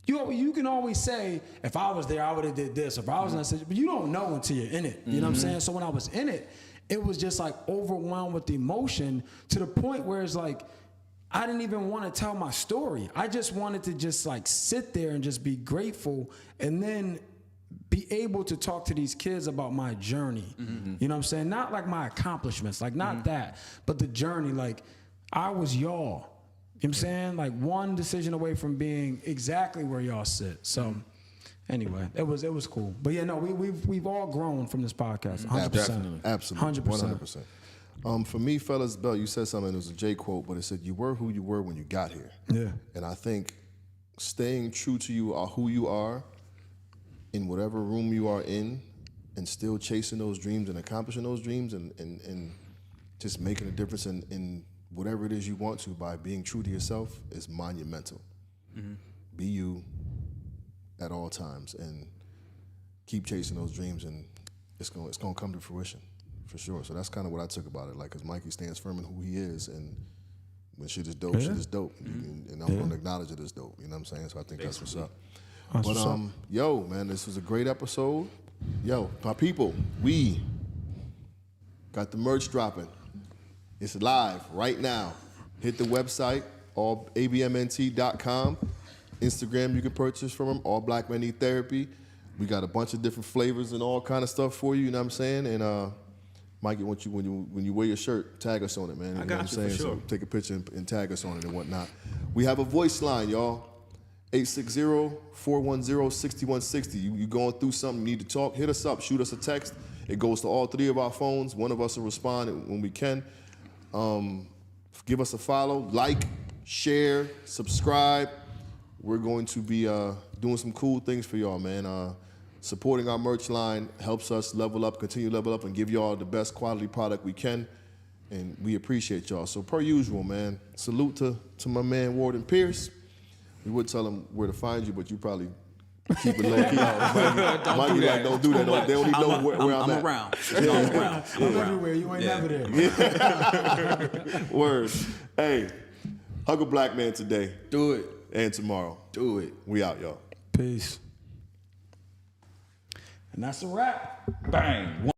you can always say, if I was there, I would have did this. If I was in that situation, but you don't know until you're in it. You know what I'm saying? So when I was in it, it was just like overwhelmed with emotion to the point where it's like, I didn't even want to tell my story. I just wanted to just like sit there and just be grateful and then be able to talk to these kids about my journey. You know what I'm saying? Not like my accomplishments, like not that, but the journey. Like I was y'all. You know what I'm saying? Like one decision away from being exactly where y'all sit. So anyway, it was cool. But yeah, no, we've all grown from this podcast. 100%. Definitely. Absolutely. 100%. 100%. For me, fellas, Bell, you said something. It was a J quote, but it said, "You were who you were when you got here." Yeah. And I think staying true to you or who you are in whatever room you are in, and still chasing those dreams and accomplishing those dreams, and just making a difference in whatever it is you want to by being true to yourself is monumental. Be you at all times and keep chasing those dreams, and it's gonna come to fruition for sure. So that's kind of what I took about it, like, because Mikey stands firm in who he is, and when shit is dope, shit is dope, and I'm gonna acknowledge it as dope. You know what I'm saying? So I think that's what's up. That's But what's up. yo, man, this was a great episode. Yo, my people, we got the merch dropping. It's live right now. Hit the website, allabmnt.com. Instagram, you can purchase from them. All Black Men Need Therapy. We got a bunch of different flavors and all kind of stuff for you. You know what I'm saying? And Mikey, when you wear your shirt, tag us on it, man. You know got what I'm you for saying? sure. So take a picture and tag us on it and whatnot. We have a voice line, y'all. 860-410-6160. You going through something, you need to talk, hit us up, shoot us a text. It goes to all 3 of our phones. One of us will respond when we can. Give us a follow, like, share, subscribe. we're going to be doing some cool things for y'all, man. Supporting our merch line helps us level up, continue to level up, and give y'all the best quality product we can. And we appreciate y'all. So per usual, man, salute to my man Warden Pierce. We would tell him where to find you, but you probably keep it low key. Don't do that. Don't do that. They don't even know where I'm at. Around. I'm around. I'm everywhere. You ain't never there. Word. Hey, hug a black man today Do it. and tomorrow. Do it. We out, y'all. Peace. And that's a wrap. Bang.